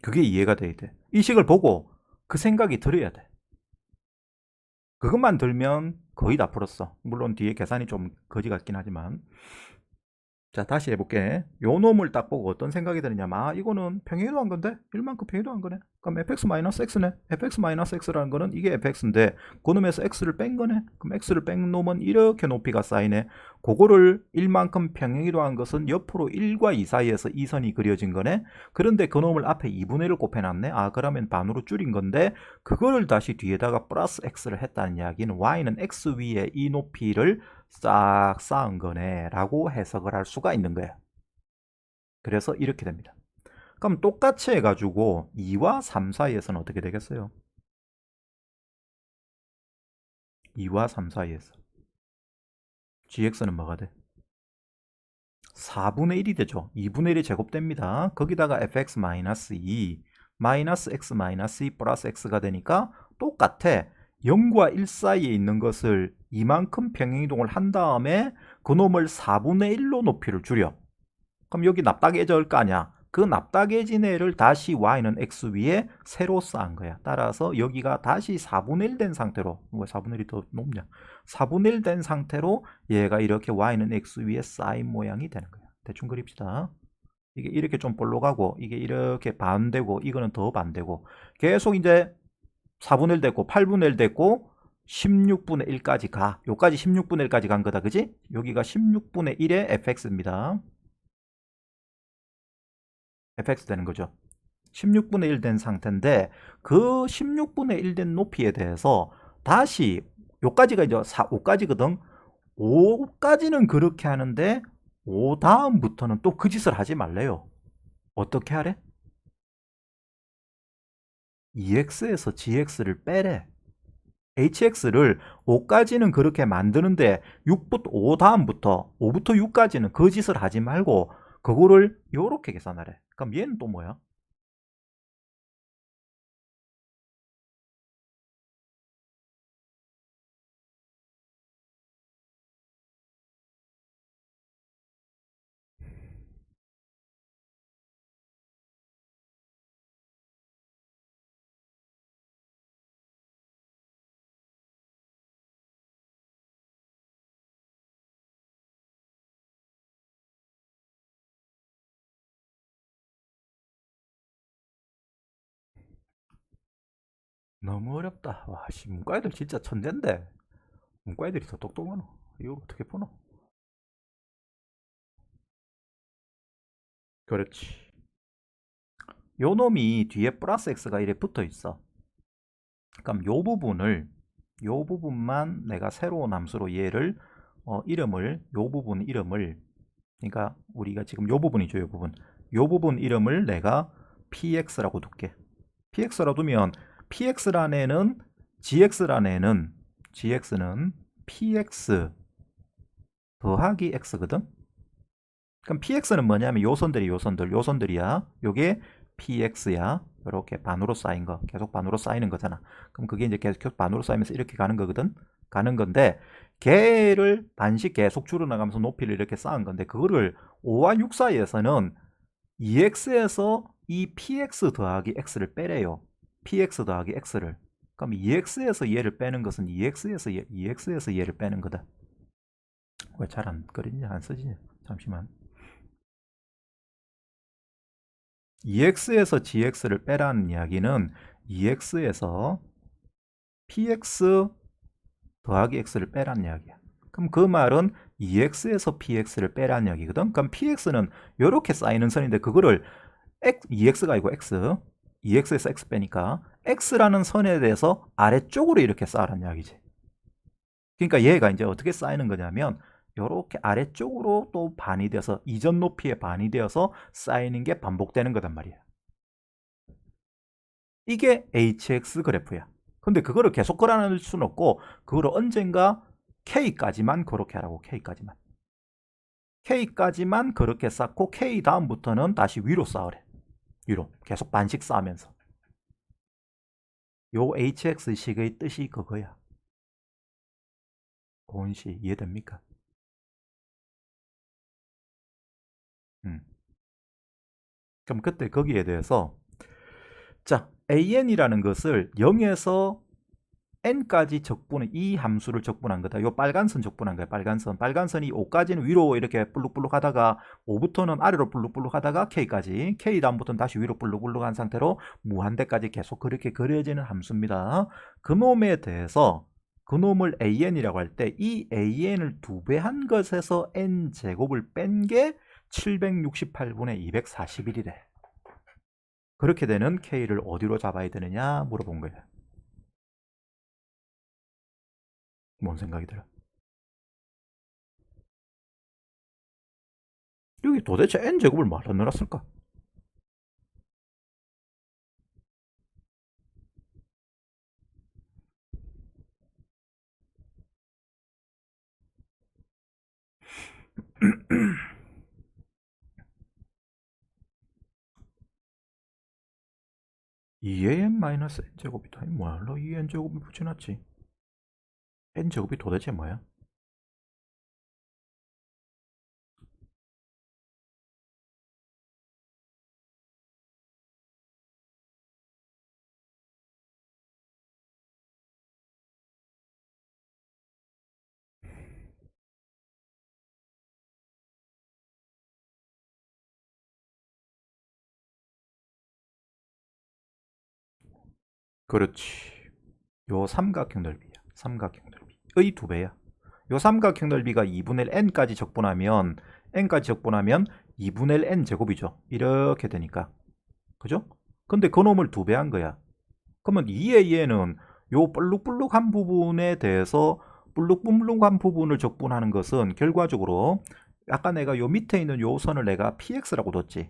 그게 이해가 돼야 돼. 이 식을 보고 그 생각이 들어야 돼. 그것만 들면 거의 다 풀었어. 물론 뒤에 계산이 좀 거지 같긴 하지만. 자, 다시 해볼게. 요 놈을 딱 보고 어떤 생각이 드느냐면, 아, 이거는 평행이도 한 건데? 1만큼 평행이도 한 거네? 그럼 fx-x네? fx-x라는 거는 이게 fx인데, 그놈에서 x를 뺀 거네? 그럼 x를 뺀 놈은 이렇게 높이가 쌓이네? 그거를 1만큼 평행이도 한 것은 옆으로 1과 2 사이에서 이 선이 그려진 거네? 그런데 그놈을 앞에 2분의 1을 곱해놨네? 아, 그러면 반으로 줄인 건데, 그거를 다시 뒤에다가 플러스 x를 했다는 이야기는 y는 x 위에 이 높이를 싹 쌓은 거네 라고 해석을 할 수가 있는 거예요. 그래서 이렇게 됩니다. 그럼 똑같이 해가지고 2와 3 사이에서는 어떻게 되겠어요? 2와 3 사이에서 gx는 뭐가 돼? 4분의 1이 되죠. 2분의 1이 제곱됩니다. 거기다가 fx-2 마이너스 x-2 플러스 x가 되니까 똑같아. 0과 1 사이에 있는 것을 이만큼 평행이동을 한 다음에 그놈을 4분의 1로 높이를 줄여. 그럼 여기 납작해질 거 아니야. 그 납작해진 애를 다시 y는 x 위에 세로 쌓은 거야. 따라서 여기가 다시 4분의 1 된 상태로, 왜 4분의 1이 더 높냐? 4분의 1 된 상태로 얘가 이렇게 y는 x 위에 쌓인 모양이 되는 거야. 대충 그립시다. 이게 이렇게 좀 볼록하고 이게 이렇게 반되고 이거는 더 반되고 계속 이제 4분의 1 됐고 8분의 1 됐고 16분의 1까지 가. 요까지 16분의 1까지 간 거다. 그지? 여기가 16분의 1의 fx입니다. fx 되는 거죠. 16분의 1 된 상태인데 그 16분의 1 된 높이에 대해서 다시 요까지가 이제 5까지거든. 5까지는 그렇게 하는데 5 다음부터는 또 그 짓을 하지 말래요. 어떻게 하래? 2x에서 gx를 빼래. hx를 5까지는 그렇게 만드는데 5 다음부터 5부터 6까지는 그 짓을 하지 말고 그거를 요렇게 계산하래. 그럼 얘는 또 뭐야? 너무 어렵다. 와, 씨, 문과애들 진짜 천재인데. 문과애들이 더 똑똑하노. 이걸 어떻게 푸노? 그렇지. 요 놈이 뒤에 플러스 x가 이래 붙어 있어. 그럼 요 부분만 내가 새로운 함수로 얘를 요 부분 이름을 그러니까 우리가 지금 요 부분이죠. 요 부분 이름을 내가 px라고 둘게. px라고 두면 px란 애는 gx는 px 더하기 x거든. 그럼 px는 뭐냐면 요선들이야. 요게 px야. 이렇게 반으로 쌓인 거, 계속 반으로 쌓이는 거잖아. 그럼 그게 이제 계속 반으로 쌓이면서 이렇게 가는 거거든. 가는 건데 걔를 반씩 계속 줄여나가면서 높이를 이렇게 쌓은 건데 그거를 5와 6 사이에서는 2x에서 이 px 더하기 x를 빼래요. px 더하기 x를. 그럼 2x에서 얘를 빼는 것은 2x에서 얘를 빼는 거다. 왜 잘 안 그리냐, 안 쓰지냐? 잠시만. 2x에서 gx를 빼라는 이야기는 2x에서 px 더하기 x를 빼라는 이야기야. 그럼 그 말은 EX에서 PX를 빼라는 얘기거든. 그럼 PX는 이렇게 쌓이는 선인데 그거를 EX가 아니고 X, EX에서 X 빼니까 X라는 선에 대해서 아래쪽으로 이렇게 쌓으라는 이야기지. 그러니까 얘가 이제 어떻게 쌓이는 거냐면 이렇게 아래쪽으로 또 반이 되어서 이전 높이의 반이 되어서 쌓이는 게 반복되는 거단 말이야. 이게 HX 그래프야. 근데 그거를 계속 걸어낼 수는 없고 그거를 언젠가 K까지만 그렇게 하라고. K까지만 그렇게 쌓고 K 다음부터는 다시 위로 쌓으래. 위로 계속 반씩 쌓으면서. 요 HX식의 뜻이 그거야. 고은씨 이해됩니까? 그럼 그때 거기에 대해서 자 AN이라는 것을 0에서 n까지 적분은 이 함수를 적분한 거다. 요 빨간 선 적분한 거야. 빨간 선이 5까지는 위로 이렇게 볼록볼록 하다가 5부터는 아래로 볼록볼록 하다가 K까지, K 다음부터는 다시 위로 볼록볼록 한 상태로 무한대까지 계속 그렇게 그려지는 함수입니다. 그놈에 대해서 그놈을 AN이라고 할 때 이 AN을 2배 한 것에서 n제곱을 뺀 게 768분의 241이래. 그렇게 되는 K를 어디로 잡아야 되느냐 물어본 거예요. 뭔 생각이 들어? 여기 도대체 n제곱을 말로 넣어놨을까? (2an-n제곱이다) 뭐야? 2n제곱을 붙여놨지. n제곱이 도대체 뭐야? 그렇지. 요 삼각형 넓이야. 삼각형 넓이의 2배야. 요 삼각형 넓이가 2분의 1 n까지 적분하면 2분의 1 n제곱이죠. 이렇게 되니까. 그죠? 근데 그놈을 2배 한 거야. 그러면 2a는 요 볼록볼록한 부분에 대해서 볼록볼록한 부분을 적분하는 것은 결과적으로 아까 내가 요 밑에 있는 요 선을 내가 px라고 뒀지.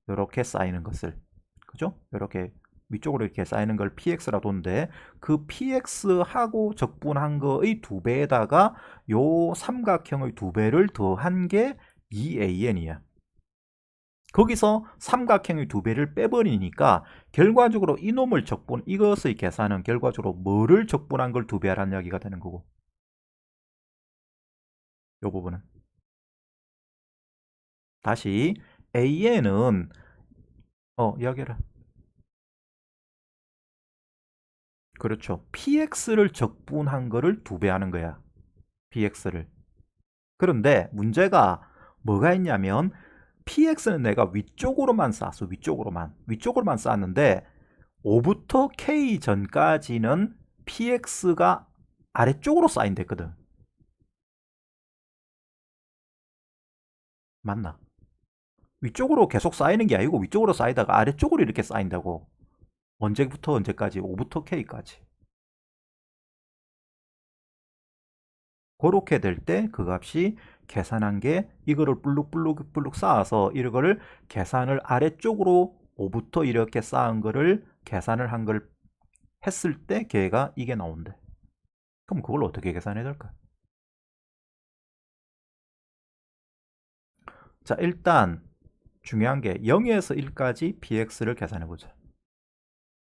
이렇게 쌓이는 것을. 그죠? 이렇게 위쪽으로 이렇게 쌓이는 걸 px라 뒀는데 그 px하고 적분한 거의 2배에다가 요 삼각형의 2배를 더한 게 2an이야. 거기서 삼각형의 2배를 빼버리니까 결과적으로 이놈을 적분, 이것의 계산은 결과적으로 뭐를 적분한 걸 2배 하라는 이야기가 되는 거고. 이 부분은 다시 AN은 이야기해라. 그렇죠. PX를 적분한 거를 2배 하는 거야. PX를. 그런데 문제가 뭐가 있냐면 PX는 내가 위쪽으로만 쌓았어. 위쪽으로만 쌓았는데 5부터 K 전까지는 PX가 아래쪽으로 쌓인댔거든. 맞나? 위쪽으로 계속 쌓이는 게 아니고 위쪽으로 쌓이다가 아래쪽으로 이렇게 쌓인다고. 언제부터 언제까지? 5부터 K까지. 그렇게 될 때 그 값이 계산한 게 이거를 블룩블룩블룩 쌓아서 이거를 계산을 아래쪽으로 5부터 이렇게 쌓은 거를 계산을 한 걸 했을 때 걔가 이게 나온대. 그럼 그걸 어떻게 계산해야 될까? 자, 일단 중요한 게 0에서 1까지 px를 계산해 보자.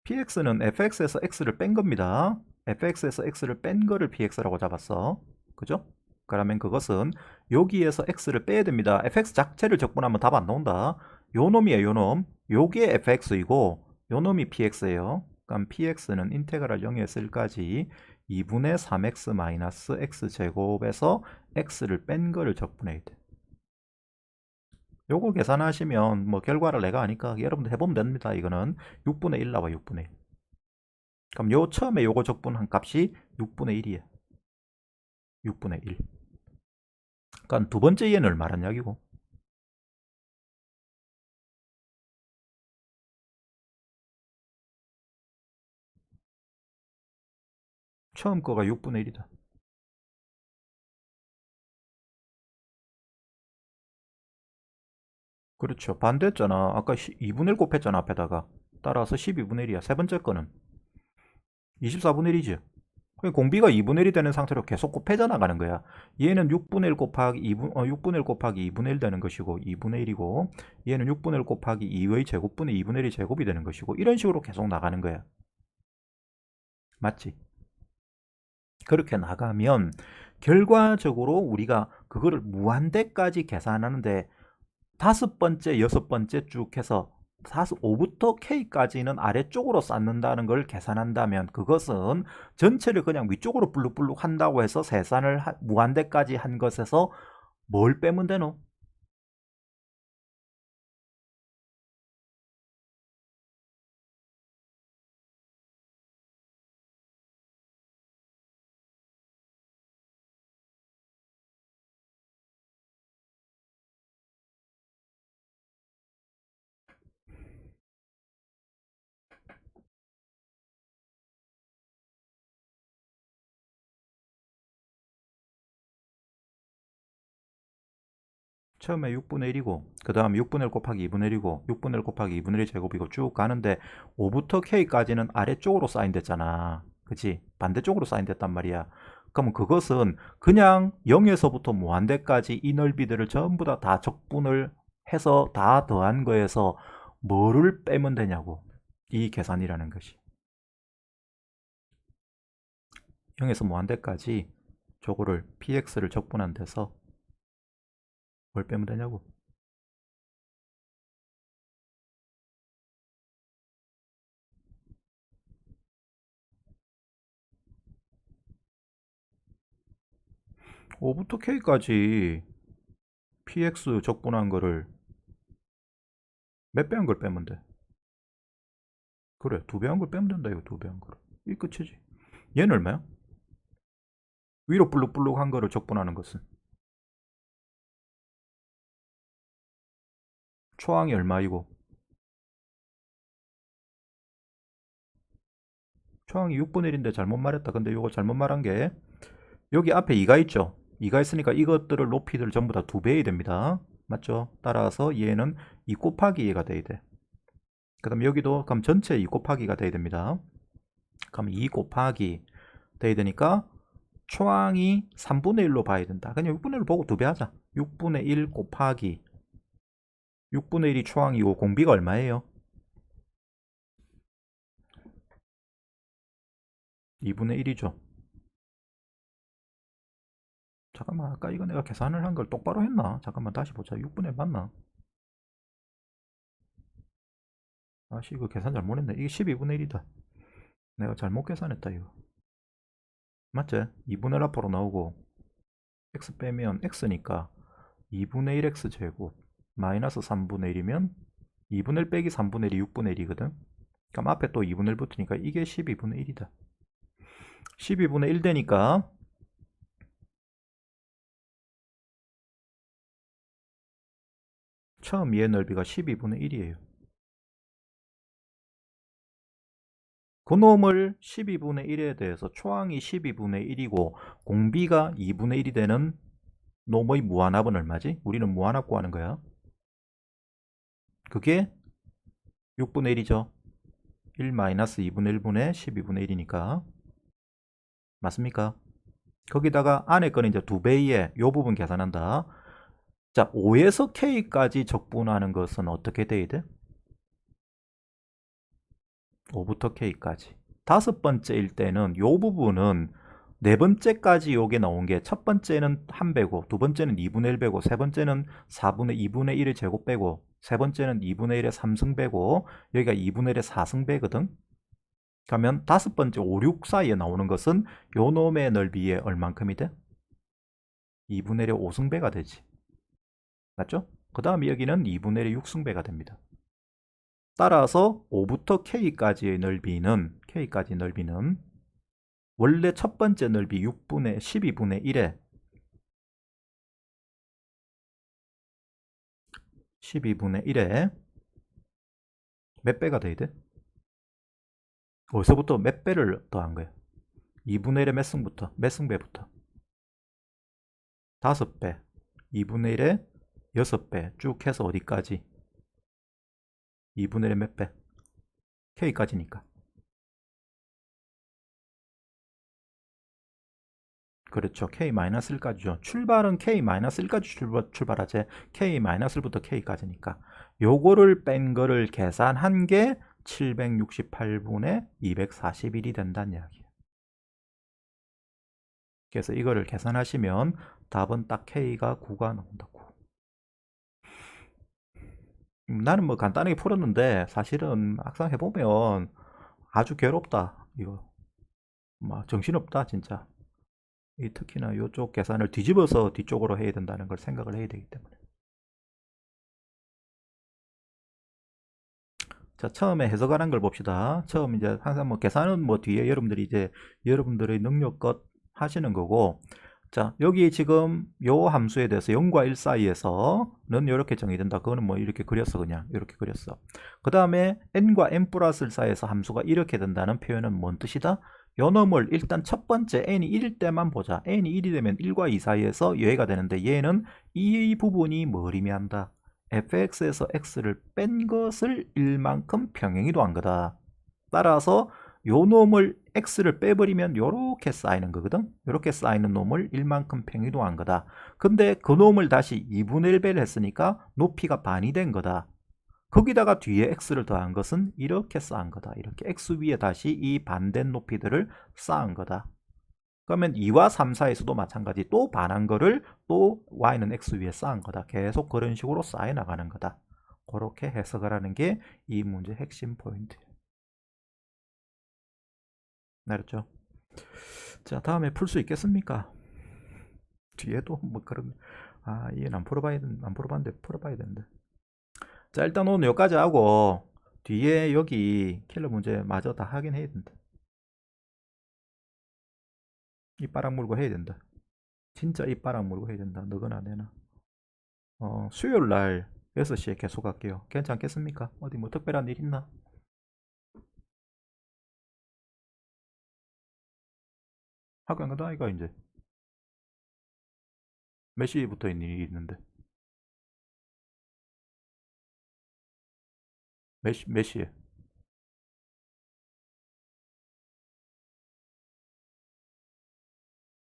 px는 fx에서 x를 뺀 겁니다. fx에서 x를 뺀 거를 px라고 잡았어. 그죠? 그러면 그것은 여기에서 x를 빼야 됩니다. fx 자체를 적분하면 답 안 나온다. 요 놈이에요, 요 놈. 요게 fx이고 요 놈이 px예요. 그럼 px는 인테그랄 0에서 1까지 2분의 3x 마이너스 x제곱에서 x를 뺀 거를 적분해야 돼. 요거 계산하시면 뭐 결과를 내가 아니까 여러분들 해보면 됩니다. 이거는 6분의 1 나와. 6분의 1. 그럼 요 처음에 요거 적분한 값이 6분의 1이에요. 6분의 1. 그러니까 두 번째 얘는 얼마란 이야기고? 처음 거가 6분의 1이다. 그렇죠. 반대했잖아. 아까 2분의 1 곱했잖아, 앞에다가. 따라서 12분의 1이야. 세 번째 거는 24분의 1이지. 공비가 2분의 1이 되는 상태로 계속 곱해져 나가는 거야. 얘는 6분의 1 곱하기 6분의 1 곱하기 2분의 1 되는 것이고 2분의 1이고, 얘는 6분의 1 곱하기 2의 제곱분의 2분의 1이 제곱이 되는 것이고, 이런 식으로 계속 나가는 거야. 맞지? 그렇게 나가면 결과적으로 우리가 그거를 무한대까지 계산하는데, 다섯 번째, 여섯 번째 쭉 해서 5부터 K까지는 아래쪽으로 쌓는다는 걸 계산한다면, 그것은 전체를 그냥 위쪽으로 블룩블룩 한다고 해서 세산을 무한대까지 한 것에서 뭘 빼면 되노? 처음에 6분의 1이고, 그 다음에 6분의 1 곱하기 2분의 1이고, 6분의 1 곱하기 2분의 1 제곱이고 쭉 가는데, 5부터 K까지는 아래쪽으로 쌓인댔잖아. 그치? 반대쪽으로 쌓인댔단 말이야. 그러면 그것은 그냥 0에서부터 무한대까지 이 넓이들을 전부 다 적분을 해서 다 더한 거에서 뭐를 빼면 되냐고. 이 계산이라는 것이. 0에서 무한대까지 저거를 px를 적분한 데서 뭘 빼면 되냐고. 5부터 K까지 px 적분한 거를 몇 배 한 걸 빼면 돼? 그래, 두 배 한 걸 빼면 된다. 이거 두 배 한 거를. 이 끝이지. 얘는 얼마야? 위로 블룩블룩 한 거를 적분하는 것은 초항이 얼마이고, 초항이 6분의 1인데 잘못 말했다. 근데 이거 잘못 말한 게, 여기 앞에 2가 있죠. 2가 있으니까 이것들을 높이들 전부 다 두 배이 됩니다. 맞죠? 따라서 얘는 2 곱하기 2가 돼야 돼. 그 다음 여기도 그럼 전체 2 곱하기가 돼야 됩니다. 그럼 2 곱하기 돼야 되니까 초항이 3분의 1로 봐야 된다. 그냥 6분의 1 보고 두 배 하자. 6분의 1 곱하기 6분의 1이 초항이고, 공비가 얼마예요? 2분의 1이죠. 잠깐만, 아까 이거 내가 계산을 한 걸 똑바로 했나? 잠깐만, 다시 보자. 6분의 1 맞나? 아씨, 이거 계산 잘못했네. 이게 12분의 1이다. 내가 잘못 계산했다, 이거. 맞지? 2분의 1 앞으로 나오고, x 빼면 x니까 2분의 1x 제곱 마이너스 3분의 1이면 2분의 1 빼기 3분의 1이 6분의 1이거든. 그럼 앞에 또 2분의 1 붙으니까 이게 12분의 1이다. 12분의 1 되니까 처음 얘 넓이가 12분의 1이에요. 그놈을 12분의 1에 대해서 초항이 12분의 1이고 공비가 2분의 1이 되는 놈의 무한합은 얼마지? 우리는 무한합 구하는 거야. 그게 6분의 1이죠. 1 마이너스 2분의 1분의 12분의 1이니까. 맞습니까? 거기다가 안에 거는 이제 두 배의 요 부분 계산한다. 자, 5에서 K까지 적분하는 것은 어떻게 돼야 돼? 5부터 K까지. 다섯 번째일 때는 요 부분은 네 번째까지 요게 나온 게, 첫 번째는 한 배고, 두 번째는 2분의 1 배고, 세 번째는 4분의 2분의 1의 제곱 배고, 세 번째는 2분의 1의 3승 배고, 여기가 2분의 1의 4승 배거든. 그러면 다섯 번째 5, 6 사이에 나오는 것은 요 놈의 넓이에 얼만큼이 돼? 2분의 1의 5승 배가 되지. 맞죠? 그 다음에 여기는 2분의 1의 6승배가 됩니다. 따라서 5부터 K까지의 넓이는, 원래 첫 번째 넓이 12분의 1에 12분의 1에 몇 배가 돼야 돼? 어디서부터 몇 배를 더한 거야? 2분의 1의 몇 승부터? 몇 승배부터? 5배. 2분의 1에 6배. 쭉 해서 어디까지? 2분의 1의 몇 배? K까지니까. 그렇죠. K-1까지죠. 출발은 K-1까지 출발하지. K-1부터 K까지니까. 요거를 뺀 거를 계산한 게 768분의 241이 된다는 이야기예요. 그래서 이거를 계산하시면 답은 딱 K가 9가 나온다고. 나는 뭐 간단하게 풀었는데 사실은 막상 해보면 아주 괴롭다. 이거 막 정신없다 진짜. 특히나 이쪽 계산을 뒤집어서 뒤쪽으로 해야 된다는 걸 생각을 해야 되기 때문에. 자, 처음에 해석하는 걸 봅시다. 처음 이제 항상 뭐 계산은 뭐 뒤에 여러분들이 이제 여러분들의 능력껏 하시는 거고, 자, 여기 지금 요 함수에 대해서 0과 1 사이에서는 이렇게 정의된다. 그거는 뭐 이렇게 그렸어. 그냥 이렇게 그렸어. 그 다음에 n과 n 플러스 1 사이에서 함수가 이렇게 된다는 표현은 뭔 뜻이다? 요 놈을 일단 첫 번째 n이 1일 때만 보자. n이 1이 되면 1과 2 사이에서 얘가 되는데 얘는 이 부분이 뭘 의미한다? fx에서 x를 뺀 것을 1만큼 평행이 더한 거다. 따라서 요 놈을 x를 빼버리면 요렇게 쌓이는 거거든. 요렇게 쌓이는 놈을 1만큼 평행이 더한 거다. 근데 그 놈을 다시 2분의 1배를 했으니까 높이가 반이 된 거다. 거기다가 뒤에 x를 더한 것은 이렇게 쌓은 거다. 이렇게 x 위에 다시 이 반된 높이들을 쌓은 거다. 그러면 2와 3 사이에서도 마찬가지 또 반한 거를 또 y는 x 위에 쌓은 거다. 계속 그런 식으로 쌓여 나가는 거다. 그렇게 해석을 하는 게 이 문제의 핵심 포인트예요. 알았죠? 자, 다음에 풀 수 있겠습니까? 뒤에도 뭐 그런 이해는 안 풀어봤는데 풀어봐야 되는데. 자, 일단 오늘 여기까지 하고 뒤에 여기 킬러 문제 마저 다 하긴 해야 된다. 입바람 물고 해야 된다. 진짜 입바람 물고 해야 된다. 너거나 내나. 수요일 날 6시에 계속 할게요. 괜찮겠습니까? 어디 뭐 특별한 일 있나? 학교 안 간다 이거 이제. 몇 시부터 일이 있는데? 몇 시에?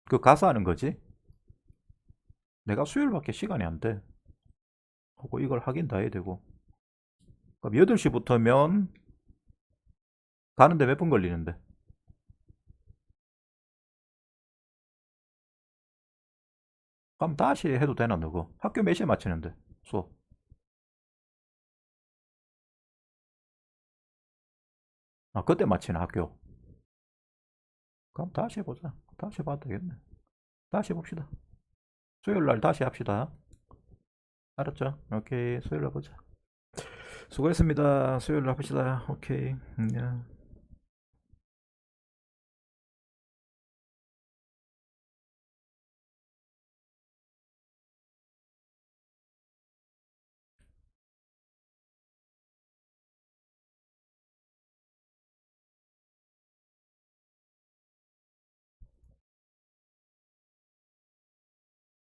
그 가서 하는 거지? 내가 수요일밖에 시간이 안 돼. 하고 이걸 하긴 다 해야 되고. 그럼 8시부터면 가는데 몇 분 걸리는데? 그럼 다시 해도 되나 너거? 학교 몇 시에 마치는데? 수업. 그때 마치나 학교? 그럼 다시 해보자. 다시 해봐도 되겠네. 다시 해봅시다. 수요일 날 다시 합시다. 알았죠? 오케이. 수요일 날 보자. 수고했습니다. 수요일 날 합시다. 오케이.